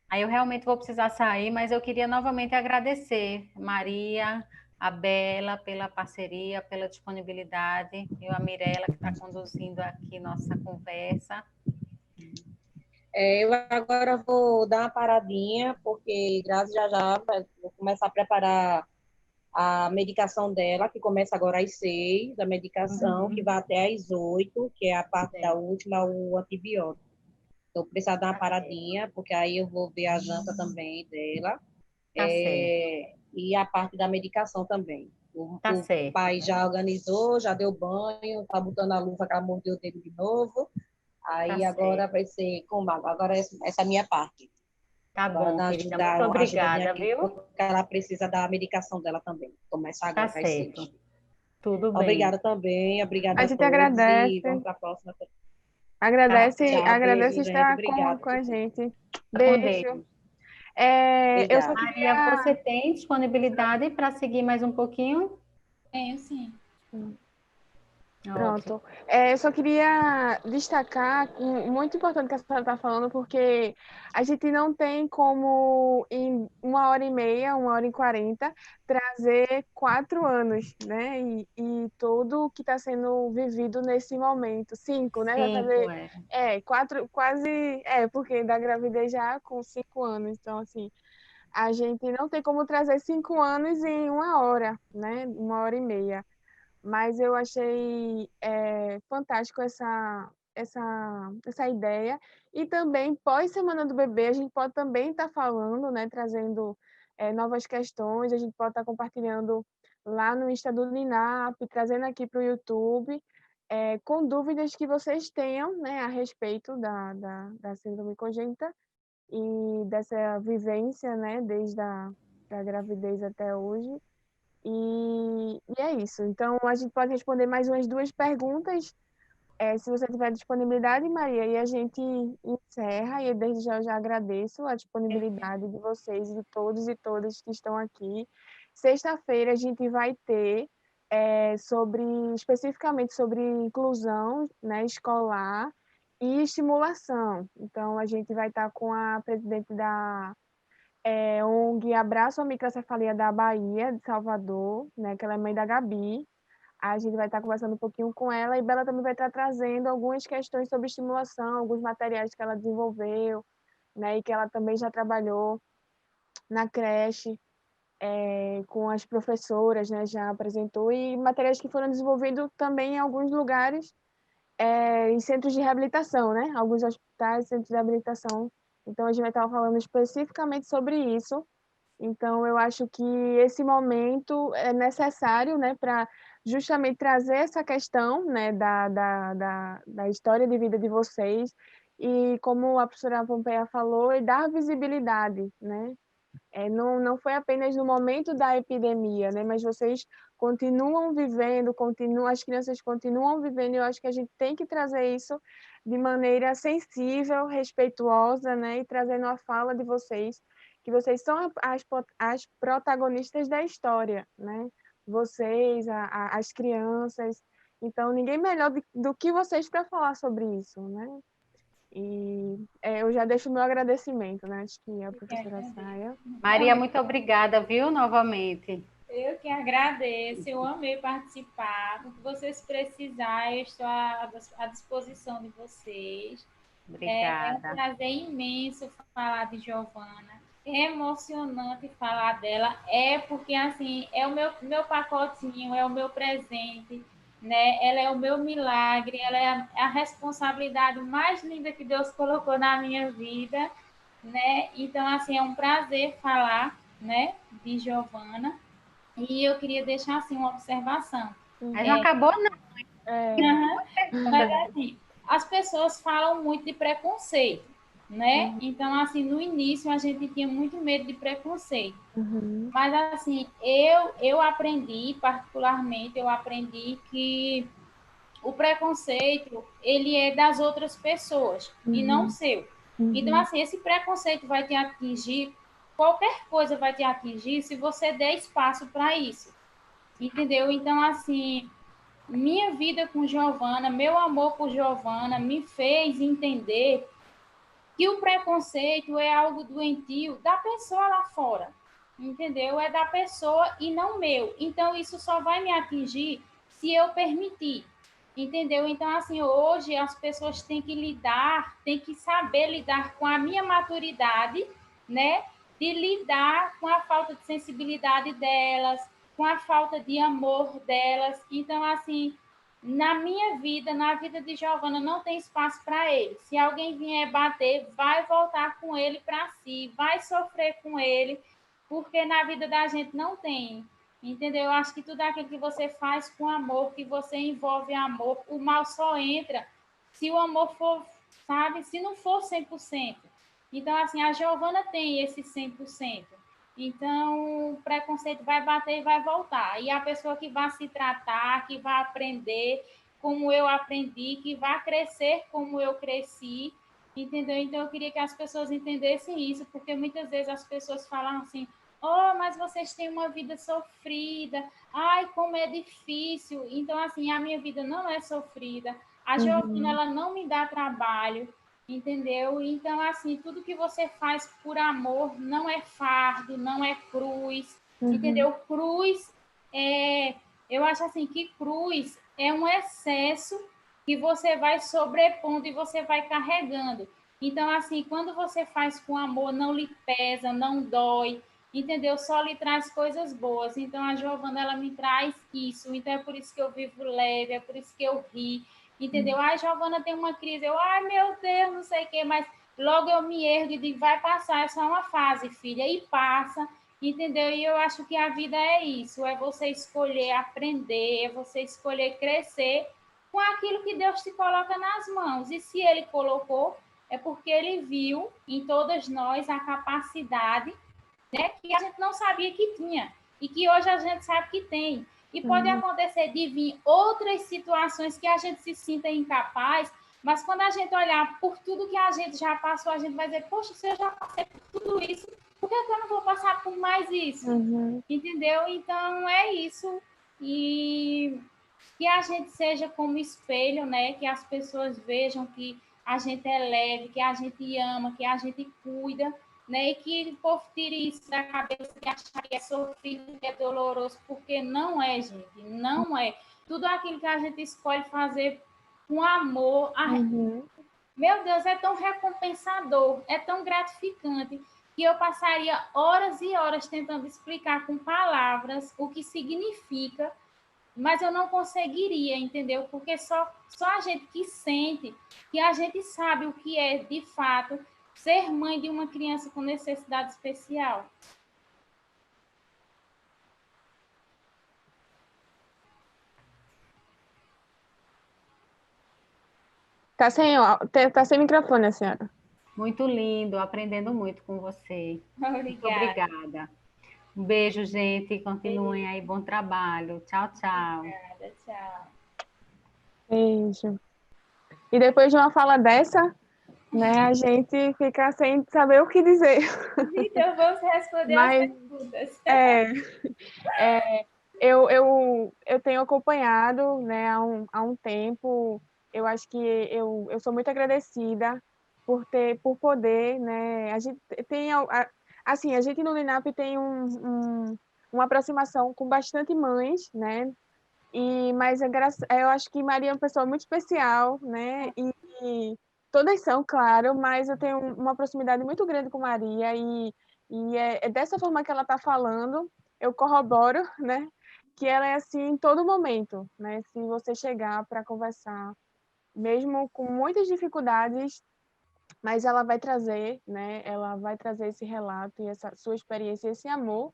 Speaker 1: Aí eu realmente vou precisar sair, mas eu queria novamente agradecer Maria, a Bela, pela parceria, pela disponibilidade, e a Mirella, que está conduzindo aqui nossa conversa.
Speaker 2: Eu agora vou dar uma paradinha, porque Grazi já vou começar a preparar a medicação dela, que começa agora às 6, a medicação, que vai até às 8, que é a parte da última, o antibiótico. Então, precisa dar uma paradinha, porque aí eu vou ver a janta também dela.
Speaker 1: Tá certo.
Speaker 2: E a parte da medicação também.
Speaker 1: Tá
Speaker 2: O
Speaker 1: certo.
Speaker 2: pai já organizou, já deu banho, tá botando a luva que ela mordeu o dedo de novo. Aí
Speaker 1: Tá
Speaker 2: agora
Speaker 1: certo.
Speaker 2: vai ser com água. Agora essa é a minha parte.
Speaker 1: Tá
Speaker 2: Agora
Speaker 1: bom,
Speaker 2: dá
Speaker 1: querida. Muito
Speaker 2: uma ajudadinha
Speaker 1: obrigada,
Speaker 2: aqui,
Speaker 1: viu?
Speaker 2: porque ela precisa da medicação dela também. Começa
Speaker 1: Tá
Speaker 2: agora, às 6.
Speaker 1: certo. Tudo bem.
Speaker 2: Obrigada também, obrigada
Speaker 3: A
Speaker 2: a
Speaker 3: gente
Speaker 2: todos e vamos
Speaker 3: agradece,
Speaker 2: para a próxima.
Speaker 3: agradece,
Speaker 2: Tchau,
Speaker 3: agradece
Speaker 2: beijo, gente.
Speaker 3: estar
Speaker 2: Obrigada.
Speaker 3: com a gente.
Speaker 1: Fica com
Speaker 3: Beijo.
Speaker 1: Deus.
Speaker 3: Eu só
Speaker 2: Obrigada.
Speaker 1: Maria,
Speaker 3: queria.
Speaker 1: você tem disponibilidade para seguir mais um pouquinho?
Speaker 5: Tenho sim.
Speaker 1: Ótimo.
Speaker 3: Pronto. Eu só queria destacar, muito importante que a senhora está falando, porque a gente não tem como, em 1h30, 1h40, trazer 4 anos, né? E tudo o que está sendo vivido nesse momento. 5, né? Vai
Speaker 1: 5,
Speaker 3: fazer.
Speaker 1: é.
Speaker 3: 4, quase. Porque da gravidez já com 5 anos. Então, assim, a gente não tem como trazer 5 anos em 1 hora, né? 1h30. Mas eu achei fantástico essa ideia. E também, pós-Semana do Bebê, a gente pode também estar falando, né, trazendo novas questões, a gente pode estar compartilhando lá no Insta do Ninap, trazendo aqui para o YouTube, com dúvidas que vocês tenham, né, a respeito da síndrome congênita e dessa vivência, né, desde da gravidez até hoje. E é isso. Então, a gente pode responder mais umas 2 perguntas, se você tiver disponibilidade, Maria, e a gente encerra. E desde já eu já agradeço a disponibilidade de vocês, de todos e todas que estão aqui. Sexta-feira a gente vai ter especificamente sobre inclusão, né, escolar e estimulação. Então, a gente vai estar com a presidente da ONG Abraço à Microcefalia da Bahia, de Salvador, né, que ela é mãe da Gabi. A gente vai estar conversando um pouquinho com ela e Bela também vai estar trazendo algumas questões sobre estimulação, alguns materiais que ela desenvolveu, né, e que ela também já trabalhou na creche, com as professoras, né, já apresentou, e materiais que foram desenvolvidos também em alguns lugares, em centros de reabilitação, né, alguns hospitais, centros de reabilitação. Então, a gente vai estar falando especificamente sobre isso. Então, eu acho que esse momento é necessário, né, para justamente trazer essa questão, né, da história de vida de vocês e, como a professora Pompeia falou, e dar visibilidade, né? Não foi apenas no momento da epidemia, né, mas vocês continuam vivendo, as crianças continuam vivendo, e eu acho que a gente tem que trazer isso de maneira sensível, respeituosa, né, e trazendo a fala de vocês, que vocês são as protagonistas da história, né? Vocês, as crianças. Então, ninguém melhor do que vocês para falar sobre isso, né? E eu já deixo o meu agradecimento, né? Acho que a professora saia.
Speaker 1: Maria, muito obrigada, viu, novamente.
Speaker 5: Eu que agradeço, eu amei participar. O que vocês precisarem, eu estou à disposição de vocês. É um
Speaker 1: Obrigada.
Speaker 5: prazer imenso falar de Giovana. É emocionante falar dela. Porque, assim, é o meu pacotinho, é o meu presente, né? Ela é o meu milagre, ela é a responsabilidade mais linda que Deus colocou na minha vida, né? Então, assim, é um prazer falar, né, de Giovana. E eu queria deixar, assim, uma observação.
Speaker 1: Mas não acabou, não.
Speaker 5: Mas, assim, as pessoas falam muito de preconceito, né? Então, assim, no início a gente tinha muito medo de preconceito. Mas, assim, eu aprendi, particularmente, eu aprendi que o preconceito, ele é das outras pessoas e não seu. Então, assim, esse preconceito vai te atingir, qualquer coisa vai te atingir se você der espaço para isso. Entendeu? Então, assim, minha vida com Giovana, meu amor por Giovana me fez entender que o preconceito é algo doentio da pessoa lá fora, entendeu? É da pessoa e não meu. Então, isso só vai me atingir se eu permitir, entendeu? Então, assim, hoje as pessoas têm que saber lidar com a minha maturidade, né? De lidar com a falta de sensibilidade delas, com a falta de amor delas. Então, assim, na minha vida, na vida de Giovana, não tem espaço para ele. Se alguém vier bater, vai voltar com ele para si, vai sofrer com ele, porque na vida da gente não tem. Entendeu? Eu acho que tudo aquilo que você faz com amor, que você envolve amor, o mal só entra se o amor for, sabe? Se não for 100%. Então, assim, a Giovana tem esse 100%. Então, o preconceito vai bater e vai voltar. E a pessoa que vai se tratar, que vai aprender como eu aprendi, que vai crescer como eu cresci, entendeu? Então, eu queria que as pessoas entendessem isso, porque muitas vezes as pessoas falam assim: oh, mas vocês têm uma vida sofrida, ai, como é difícil. Então, assim, a minha vida não é sofrida, a Giovana, ela não me dá trabalho, entendeu? Então, assim, tudo que você faz por amor não é fardo, não é cruz, entendeu? Cruz eu acho assim que cruz é um excesso que você vai sobrepondo e você vai carregando. Então, assim, quando você faz com amor, não lhe pesa, não dói, entendeu? Só lhe traz coisas boas. Então, a Giovana, ela me traz isso. Então, é por isso que eu vivo leve, é por isso que eu ri, entendeu? A Giovana tem uma crise, eu, ai, meu Deus, não sei o quê, mas logo eu me ergo e digo, vai passar, é só uma fase, filha, e passa, entendeu? E eu acho que a vida é isso, é você escolher aprender, é você escolher crescer com aquilo que Deus te coloca nas mãos. E se Ele colocou, é porque Ele viu em todas nós a capacidade, né, que a gente não sabia que tinha e que hoje a gente sabe que tem. E pode acontecer de vir outras situações que a gente se sinta incapaz, mas quando a gente olhar por tudo que a gente já passou, a gente vai dizer, poxa, se eu já passei por tudo isso, por que eu não vou passar por mais isso? Entendeu? Então, é isso. E que a gente seja como espelho, né? Que as pessoas vejam que a gente é leve, que a gente ama, que a gente cuida, né? E que o povo tire isso da cabeça de achar que é sofrido, que é doloroso, porque não é, gente, não é. Tudo aquilo que a gente escolhe fazer com amor, meu Deus, é tão recompensador, é tão gratificante, que eu passaria horas e horas tentando explicar com palavras o que significa, mas eu não conseguiria, entendeu? Porque só a gente que sente, que a gente sabe o que é, de fato, ser mãe de uma criança com necessidade especial.
Speaker 3: Tá sem microfone, a senhora.
Speaker 1: Muito lindo, aprendendo muito com você. Muito
Speaker 5: Obrigada.
Speaker 1: obrigada. Um beijo, gente. Continuem aí, bom trabalho. Tchau, tchau.
Speaker 5: Obrigada, tchau.
Speaker 3: Beijo. E depois de uma fala dessa, né, a gente fica sem saber o que dizer.
Speaker 5: Então, vamos responder as perguntas.
Speaker 3: Eu tenho acompanhado, né, há um tempo. Eu acho que eu sou muito agradecida por poder, né, a gente tem, assim, a gente no Linap tem uma aproximação com bastante mães, né, mas eu acho que Maria é uma pessoa muito especial, né, e todas são, claro, mas eu tenho uma proximidade muito grande com Maria, e é dessa forma que ela está falando, eu corroboro, né, que ela é assim em todo momento, né, se você chegar para conversar, mesmo com muitas dificuldades, mas ela vai trazer, né, ela vai trazer esse relato e essa sua experiência, esse amor,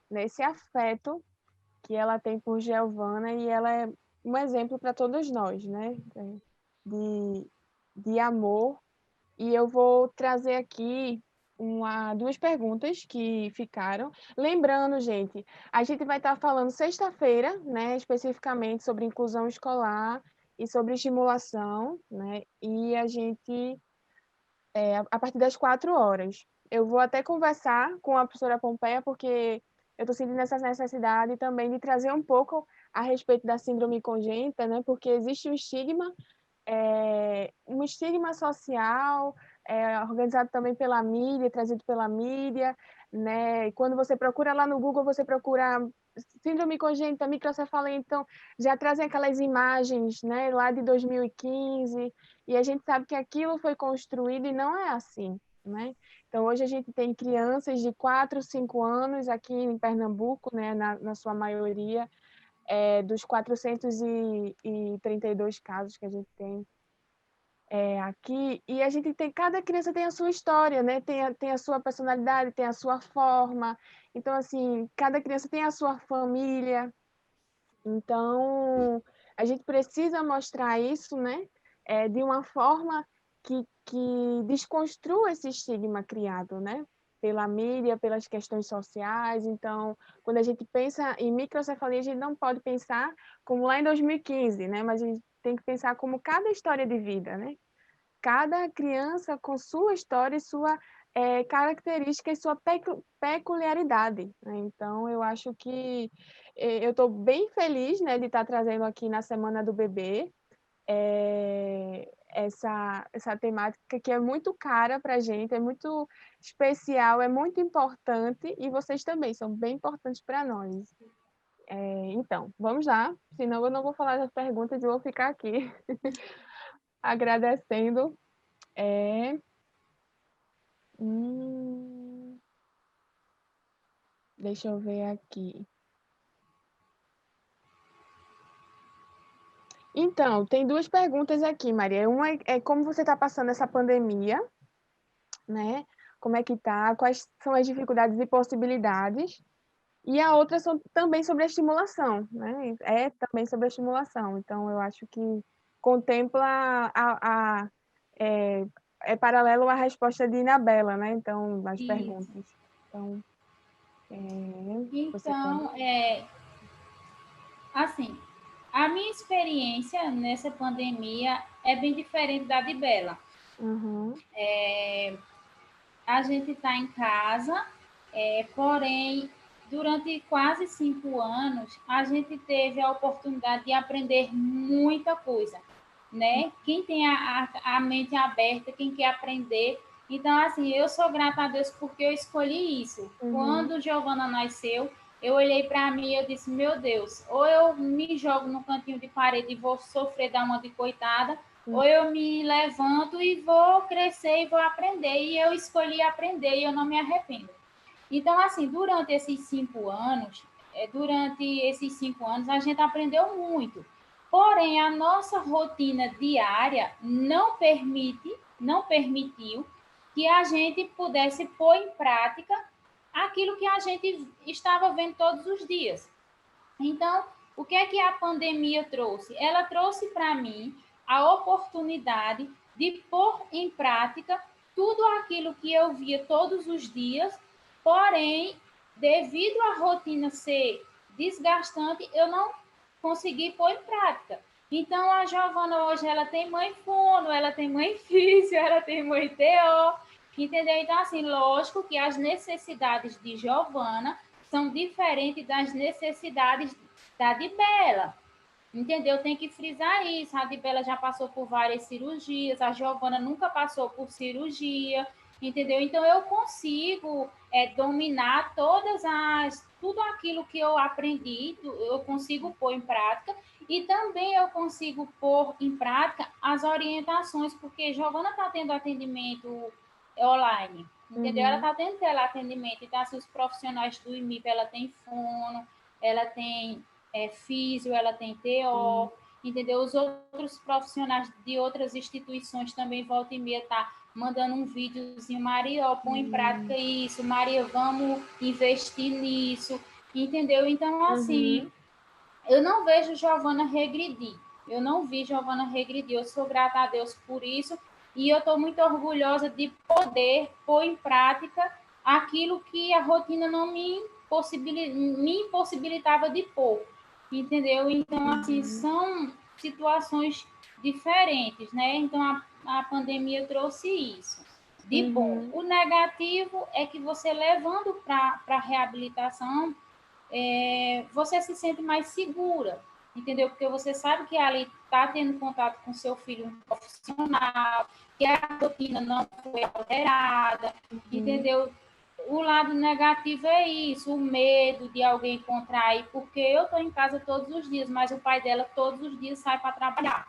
Speaker 3: né, esse afeto que ela tem por Giovana, e ela é um exemplo para todos nós, né, de amor. E eu vou trazer aqui duas perguntas que ficaram. Lembrando, gente, a gente vai estar falando sexta-feira, né, especificamente sobre inclusão escolar e sobre estimulação, né, e a gente, a partir das 4 horas. Eu vou até conversar com a professora Pompeia, porque eu estou sentindo essa necessidade também de trazer um pouco a respeito da síndrome congênita, né, porque existe um estigma social, organizado também pela mídia, trazido pela mídia, né? E quando você procura lá no Google, você procura síndrome congênita, microcefalia, então já trazem aquelas imagens, né, lá de 2015, e a gente sabe que aquilo foi construído e não é assim, né? Então, hoje a gente tem crianças de 4, 5 anos aqui em Pernambuco, né, na sua maioria, dos 432 casos que a gente tem aqui, e a gente tem, cada criança tem a sua história, né? Tem a sua personalidade, tem a sua forma. Então, assim, cada criança tem a sua família. Então, a gente precisa mostrar isso, né? De uma forma que desconstrua esse estigma criado, né? Pela mídia, pelas questões sociais. Então, quando a gente pensa em microcefalia, a gente não pode pensar como lá em 2015, né? Mas a gente tem que pensar como cada história de vida, né? Cada criança com sua história e sua característica e sua peculiaridade, né? Então, eu acho que eu estou bem feliz, né, de estar trazendo aqui na Semana do Bebê essa temática que é muito cara para a gente, é muito especial, é muito importante, e vocês também são bem importantes para nós. Então, vamos lá, senão eu não vou falar das perguntas e vou ficar aqui agradecendo. Deixa eu ver aqui. Então, tem duas perguntas aqui, Maria. Uma é como você está passando essa pandemia, né? Como é que tá? Quais são as dificuldades e possibilidades? E a outra também sobre a estimulação, né? É também sobre a estimulação. Então, eu acho que contempla é paralelo à resposta de Inabela, né? Então, as
Speaker 5: Isso.
Speaker 3: perguntas. Então, você pode...
Speaker 5: Então, assim, a minha experiência nessa pandemia é bem diferente da de Bela.
Speaker 3: Uhum.
Speaker 5: A gente está em casa, porém, durante quase 5 anos, a gente teve a oportunidade de aprender muita coisa, né? Quem tem a mente aberta, quem quer aprender. Então, assim, eu sou grata a Deus porque eu escolhi isso.
Speaker 3: Uhum.
Speaker 5: Quando Giovana nasceu, eu olhei para mim e eu disse, meu Deus, ou eu me jogo no cantinho de parede e vou sofrer da uma de coitada, ou eu me levanto e vou crescer e vou aprender. E eu escolhi aprender e eu não me arrependo. Então, assim, durante esses 5 anos, a gente aprendeu muito. Porém, a nossa rotina diária não permitiu que a gente pudesse pôr em prática aquilo que a gente estava vendo todos os dias. Então, o que é que a pandemia trouxe? Ela trouxe para mim a oportunidade de pôr em prática tudo aquilo que eu via todos os dias, porém, devido à rotina ser desgastante, eu não consegui pôr em prática. Então, a Giovana hoje, ela tem mãe fono, ela tem mãe físio, ela tem mãe TO, entendeu? Então, assim, lógico que as necessidades de Giovana são diferentes das necessidades da de Bela. Entendeu? Tem que frisar isso. A de Bela já passou por várias cirurgias, a Giovana nunca passou por cirurgia, entendeu? Então eu consigo dominar tudo aquilo que eu aprendi, eu consigo pôr em prática e também eu consigo pôr em prática as orientações, porque Giovana está tendo atendimento online, entendeu? Ela está tendo teleatendimento, então assim, os profissionais do IMIP, ela tem fono, ela tem físio, ela tem TO, entendeu? Os outros profissionais de outras instituições também volta e meia tá mandando um videozinho, Maria, ó, põe em prática isso, Maria, vamos investir nisso, entendeu? Então, assim, eu não vejo Giovana regredir, eu sou grata a Deus por isso, e eu estou muito orgulhosa de poder pôr em prática aquilo que a rotina não me impossibilitava de pôr, entendeu? Então, assim, são situações diferentes, né? Então, a pandemia trouxe isso. De bom. O negativo é que você levando para a reabilitação, você se sente mais segura, entendeu? Porque você sabe que ali está tendo contato com seu filho um profissional, que a rotina não foi alterada, entendeu? O lado negativo é isso, o medo de alguém contrair, porque eu estou em casa todos os dias, mas o pai dela todos os dias sai para trabalhar,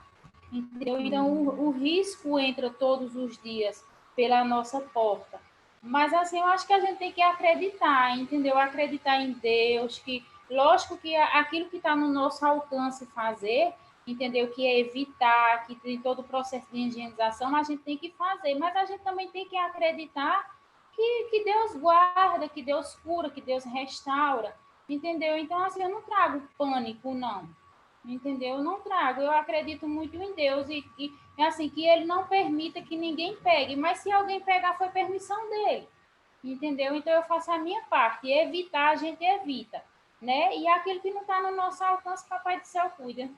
Speaker 5: entendeu? Então, o risco entra todos os dias pela nossa porta. Mas, assim, eu acho que a gente tem que acreditar, entendeu? Acreditar em Deus, que, lógico que aquilo que está no nosso alcance fazer, entendeu? Que é evitar, que tem todo o processo de higienização, a gente tem que fazer, mas a gente também tem que acreditar que Deus guarda, que Deus cura, que Deus restaura, entendeu? Então, assim, eu não trago pânico, não, entendeu? Eu não trago, eu acredito muito em Deus e é assim, que Ele não permita que ninguém pegue, mas se alguém pegar, foi permissão dele, entendeu? Então, eu faço a minha parte, evitar, a gente evita, né? E aquilo que não está no nosso alcance, Papai do Céu cuida.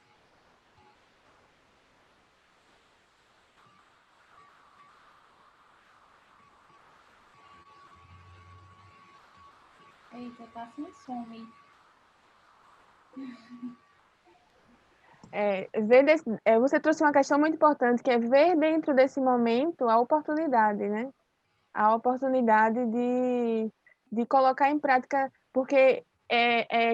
Speaker 5: Eita, tá sem som, hein?
Speaker 3: Você trouxe uma questão muito importante, que é ver dentro desse momento a oportunidade, né? A oportunidade de colocar em prática, porque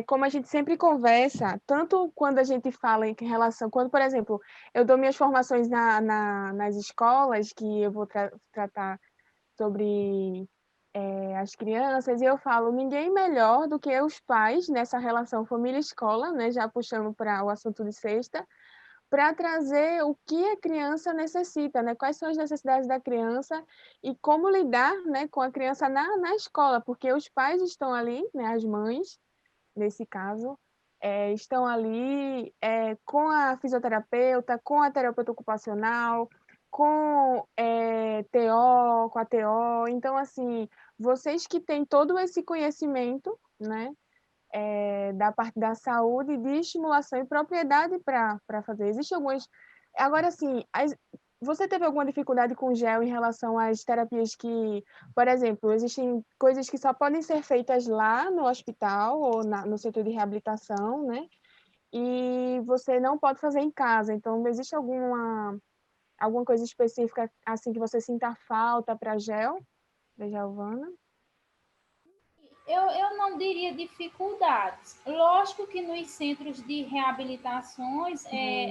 Speaker 3: como a gente sempre conversa, tanto quando a gente fala em relação, quando, por exemplo, eu dou minhas formações nas escolas, que eu vou tratar sobre as crianças, e eu falo, ninguém melhor do que os pais nessa relação família-escola, né? Já puxando para o assunto de sexta, para trazer o que a criança necessita, né? Quais são as necessidades da criança e como lidar, né, com a criança na escola, porque os pais estão ali, né, as mães, nesse caso, estão ali com a fisioterapeuta, com a terapeuta ocupacional, com TO, com a TO. Então, assim, vocês que têm todo esse conhecimento, né, da parte da saúde, de estimulação e propriedade para fazer. Existem algumas. Agora, assim, você teve alguma dificuldade com gel em relação às terapias que, por exemplo, existem coisas que só podem ser feitas lá no hospital ou no centro de reabilitação, né? E você não pode fazer em casa. Então, existe alguma coisa específica assim que você sinta falta para gel, da Giovana?
Speaker 5: Eu não diria dificuldades. Lógico que nos centros de reabilitações,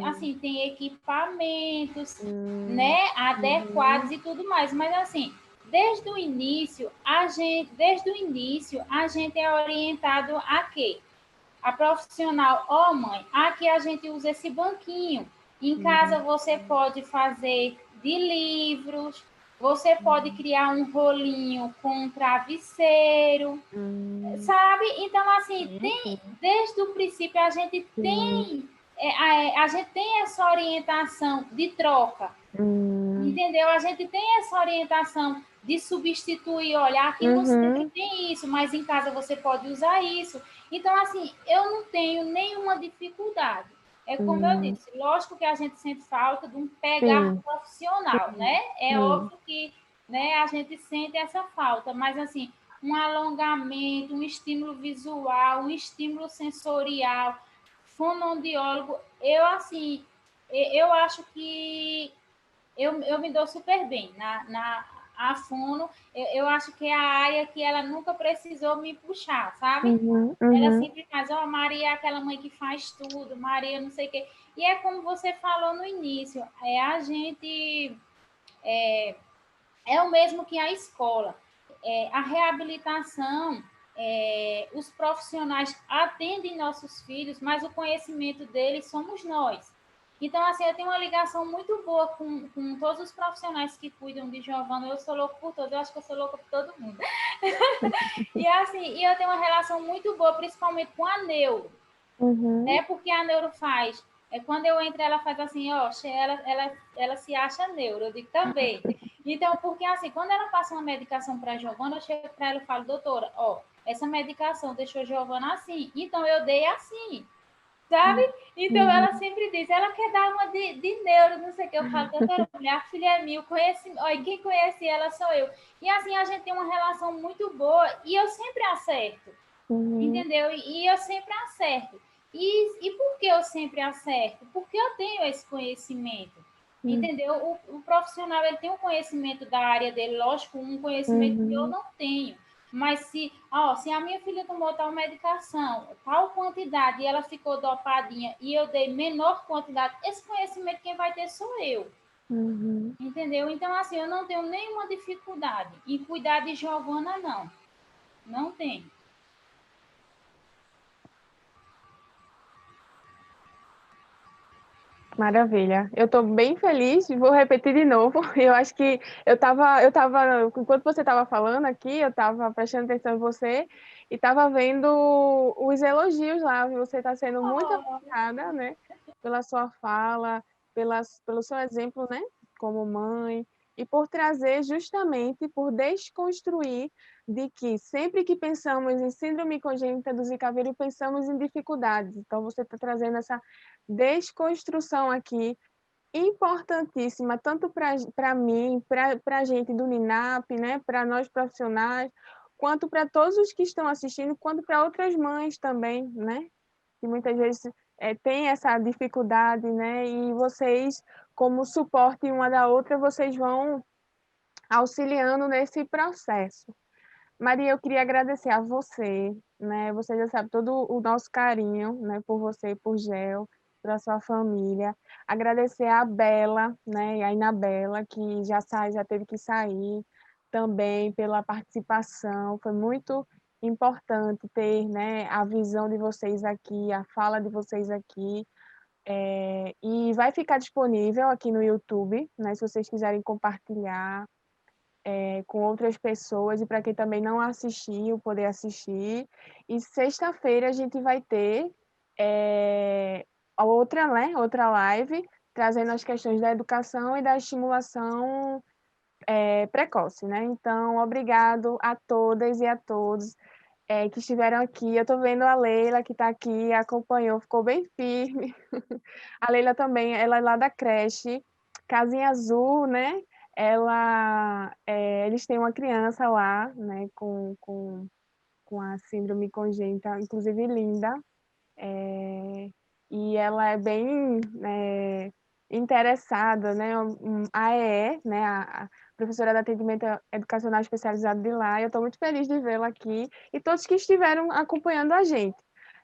Speaker 5: assim, tem equipamentos, né, adequados e tudo mais, mas assim, desde o início, a gente é orientado a quê? A profissional, mãe, aqui a gente usa esse banquinho. Em casa você pode fazer de livros, você pode criar um rolinho com um travesseiro, sabe? Então, assim, desde o princípio a gente tem a gente tem essa orientação de troca, entendeu? A gente tem essa orientação de substituir, olha, aqui no centro tem isso, mas em casa você pode usar isso. Então, assim, eu não tenho nenhuma dificuldade. É como eu disse, lógico que a gente sente falta de um pegar profissional, né? É óbvio que, né, a gente sente essa falta, mas assim, um alongamento, um estímulo visual, um estímulo sensorial, fonoaudiólogo, eu assim, eu acho que eu me dou super bem a fono. Eu acho que é a área que ela nunca precisou me puxar, sabe? Ela sempre faz, Maria é aquela mãe que faz tudo, Maria não sei o quê. E é como você falou no início, a gente é o mesmo que a escola. A reabilitação, os profissionais atendem nossos filhos, mas o conhecimento deles somos nós. Então, assim, eu tenho uma ligação muito boa com todos os profissionais que cuidam de Giovana. Eu sou louca por todos, eu acho que eu sou louca por todo mundo. E assim, eu tenho uma relação muito boa, principalmente com a neuro, né? Porque a neuro faz. Quando eu entro, ela faz assim, ela se acha neuro, eu digo também. Então, porque assim, quando ela passa uma medicação para a Giovana, eu chego para ela e falo, doutora, essa medicação deixou a Giovana assim, então eu dei assim, sabe? Então ela sempre diz, ela quer dar uma de neuro, não sei o que. Eu falo, doutora, a filha é minha, olha, quem conhece ela sou eu. E assim, a gente tem uma relação muito boa e eu sempre acerto, entendeu? E eu sempre acerto. E por que eu sempre acerto? Porque eu tenho esse conhecimento, entendeu? O profissional, ele tem um conhecimento da área dele, lógico, um conhecimento que eu não tenho. Mas se a minha filha tomou tal medicação, tal quantidade, e ela ficou dopadinha, e eu dei menor quantidade, esse conhecimento quem vai ter sou eu.
Speaker 3: Uhum.
Speaker 5: Entendeu? Então, assim, eu não tenho nenhuma dificuldade. E cuidar de Giovana, não. Não tem.
Speaker 3: Maravilha. Eu estou bem feliz, vou repetir de novo. Eu acho que enquanto você estava falando aqui, eu estava prestando atenção em você e estava vendo os elogios lá. Você está sendo muito elogiada, né? Pela sua fala, pelo seu exemplo, né? Como mãe, e por trazer justamente, por desconstruir de que sempre que pensamos em síndrome congênita do Zika vírus, pensamos em dificuldades. Então, você está trazendo essa desconstrução aqui, importantíssima, tanto para mim, para a gente do NINAP, né, para nós profissionais, quanto para todos os que estão assistindo, quanto para outras mães também, né, que muitas vezes têm essa dificuldade, né, e vocês, como suporte uma da outra, vocês vão auxiliando nesse processo. Maria, eu queria agradecer a você, né? Você já sabe todo o nosso carinho, né, por você, por Gel, pela sua família. Agradecer a Bela, né, a Inabela, que já teve que sair também pela participação. Foi muito importante ter, né, a visão de vocês aqui, a fala de vocês aqui. E vai ficar disponível aqui no YouTube, né, se vocês quiserem compartilhar com outras pessoas e para quem também não assistiu, poder assistir. E sexta-feira a gente vai ter outra live trazendo as questões da educação e da estimulação precoce, né? Então, obrigado a todas e a todos que estiveram aqui. Eu estou vendo a Leila, que está aqui, acompanhou, ficou bem firme. A Leila também, ela é lá da creche, Casinha Azul, né? Eles têm uma criança lá, né, com a síndrome congênita, inclusive linda, e ela é bem interessada, né, a EE, né, a professora de atendimento educacional especializado de lá, e eu estou muito feliz de vê-la aqui, e todos que estiveram acompanhando a gente,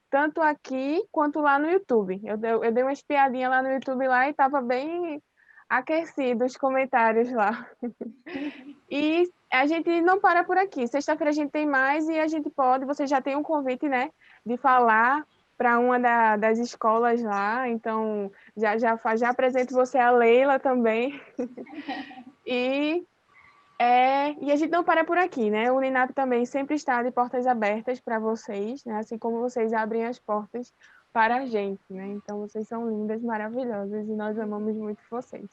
Speaker 3: tanto aqui quanto lá no YouTube. Eu dei uma espiadinha lá no YouTube lá e estava bem aquecido os comentários lá. E a gente não para por aqui. Sexta-feira a gente tem mais e a gente pode, você já tem um convite, né, de falar para uma das escolas lá, então já apresento você a Leila também. E, e a gente não para por aqui, né? O Uninap também sempre está de portas abertas para vocês, né? Assim como vocês abrem as portas para a gente, né? Então vocês são lindas, maravilhosas e nós amamos muito vocês.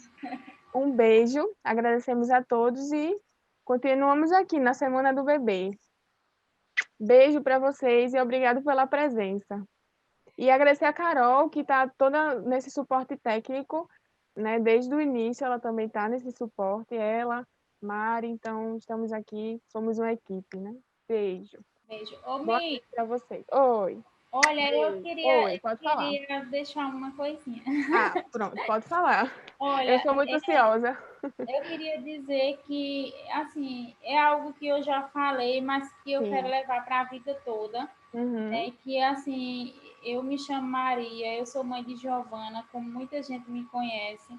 Speaker 3: Um beijo, agradecemos a todos e continuamos aqui na Semana do Bebê. Beijo para vocês e obrigado pela presença. E agradecer a Carol, que está toda nesse suporte técnico, né? Desde o início ela também está nesse suporte, ela, Mari, então estamos aqui, somos uma equipe, né? Beijo.
Speaker 5: Beijo. Ô,
Speaker 3: Boa
Speaker 5: Mi,
Speaker 3: noite para vocês. Oi.
Speaker 5: olha,
Speaker 3: Oi, pode falar.
Speaker 5: deixar uma coisinha.
Speaker 3: Ah, pronto, pode falar. Eu
Speaker 5: Olha,
Speaker 3: sou muito ansiosa.
Speaker 5: eu queria dizer que, assim, é algo que eu já falei, mas que eu quero
Speaker 3: Sim.
Speaker 5: levar para a vida toda.
Speaker 3: Uhum.
Speaker 5: Que, assim, eu me chamo Maria, eu sou mãe de Giovana, como muita gente me conhece.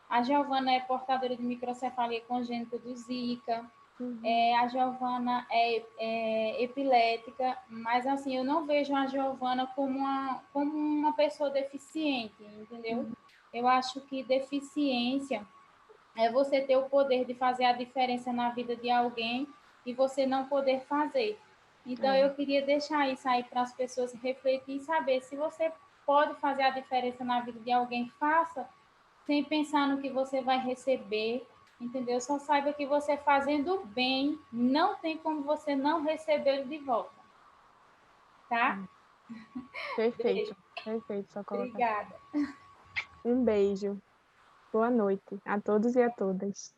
Speaker 5: A Giovana é portadora de microcefalia congênita do Zika.
Speaker 3: Uhum.
Speaker 5: A Giovana é epilética, mas assim, eu não vejo a Giovana como uma pessoa deficiente, entendeu? Eu acho que deficiência é você ter o poder de fazer a diferença na vida de alguém e você não poder fazer. Então, eu queria deixar isso aí para as pessoas refletir e saber se você pode fazer a diferença na vida de alguém, faça, sem pensar no que você vai receber, entendeu? Só saiba que você fazendo bem, não tem como você não receber de volta, tá?
Speaker 3: Perfeito,
Speaker 5: Beijo.
Speaker 3: perfeito sua colocação.
Speaker 5: Obrigada.
Speaker 3: Um beijo. Boa noite a todos e a todas.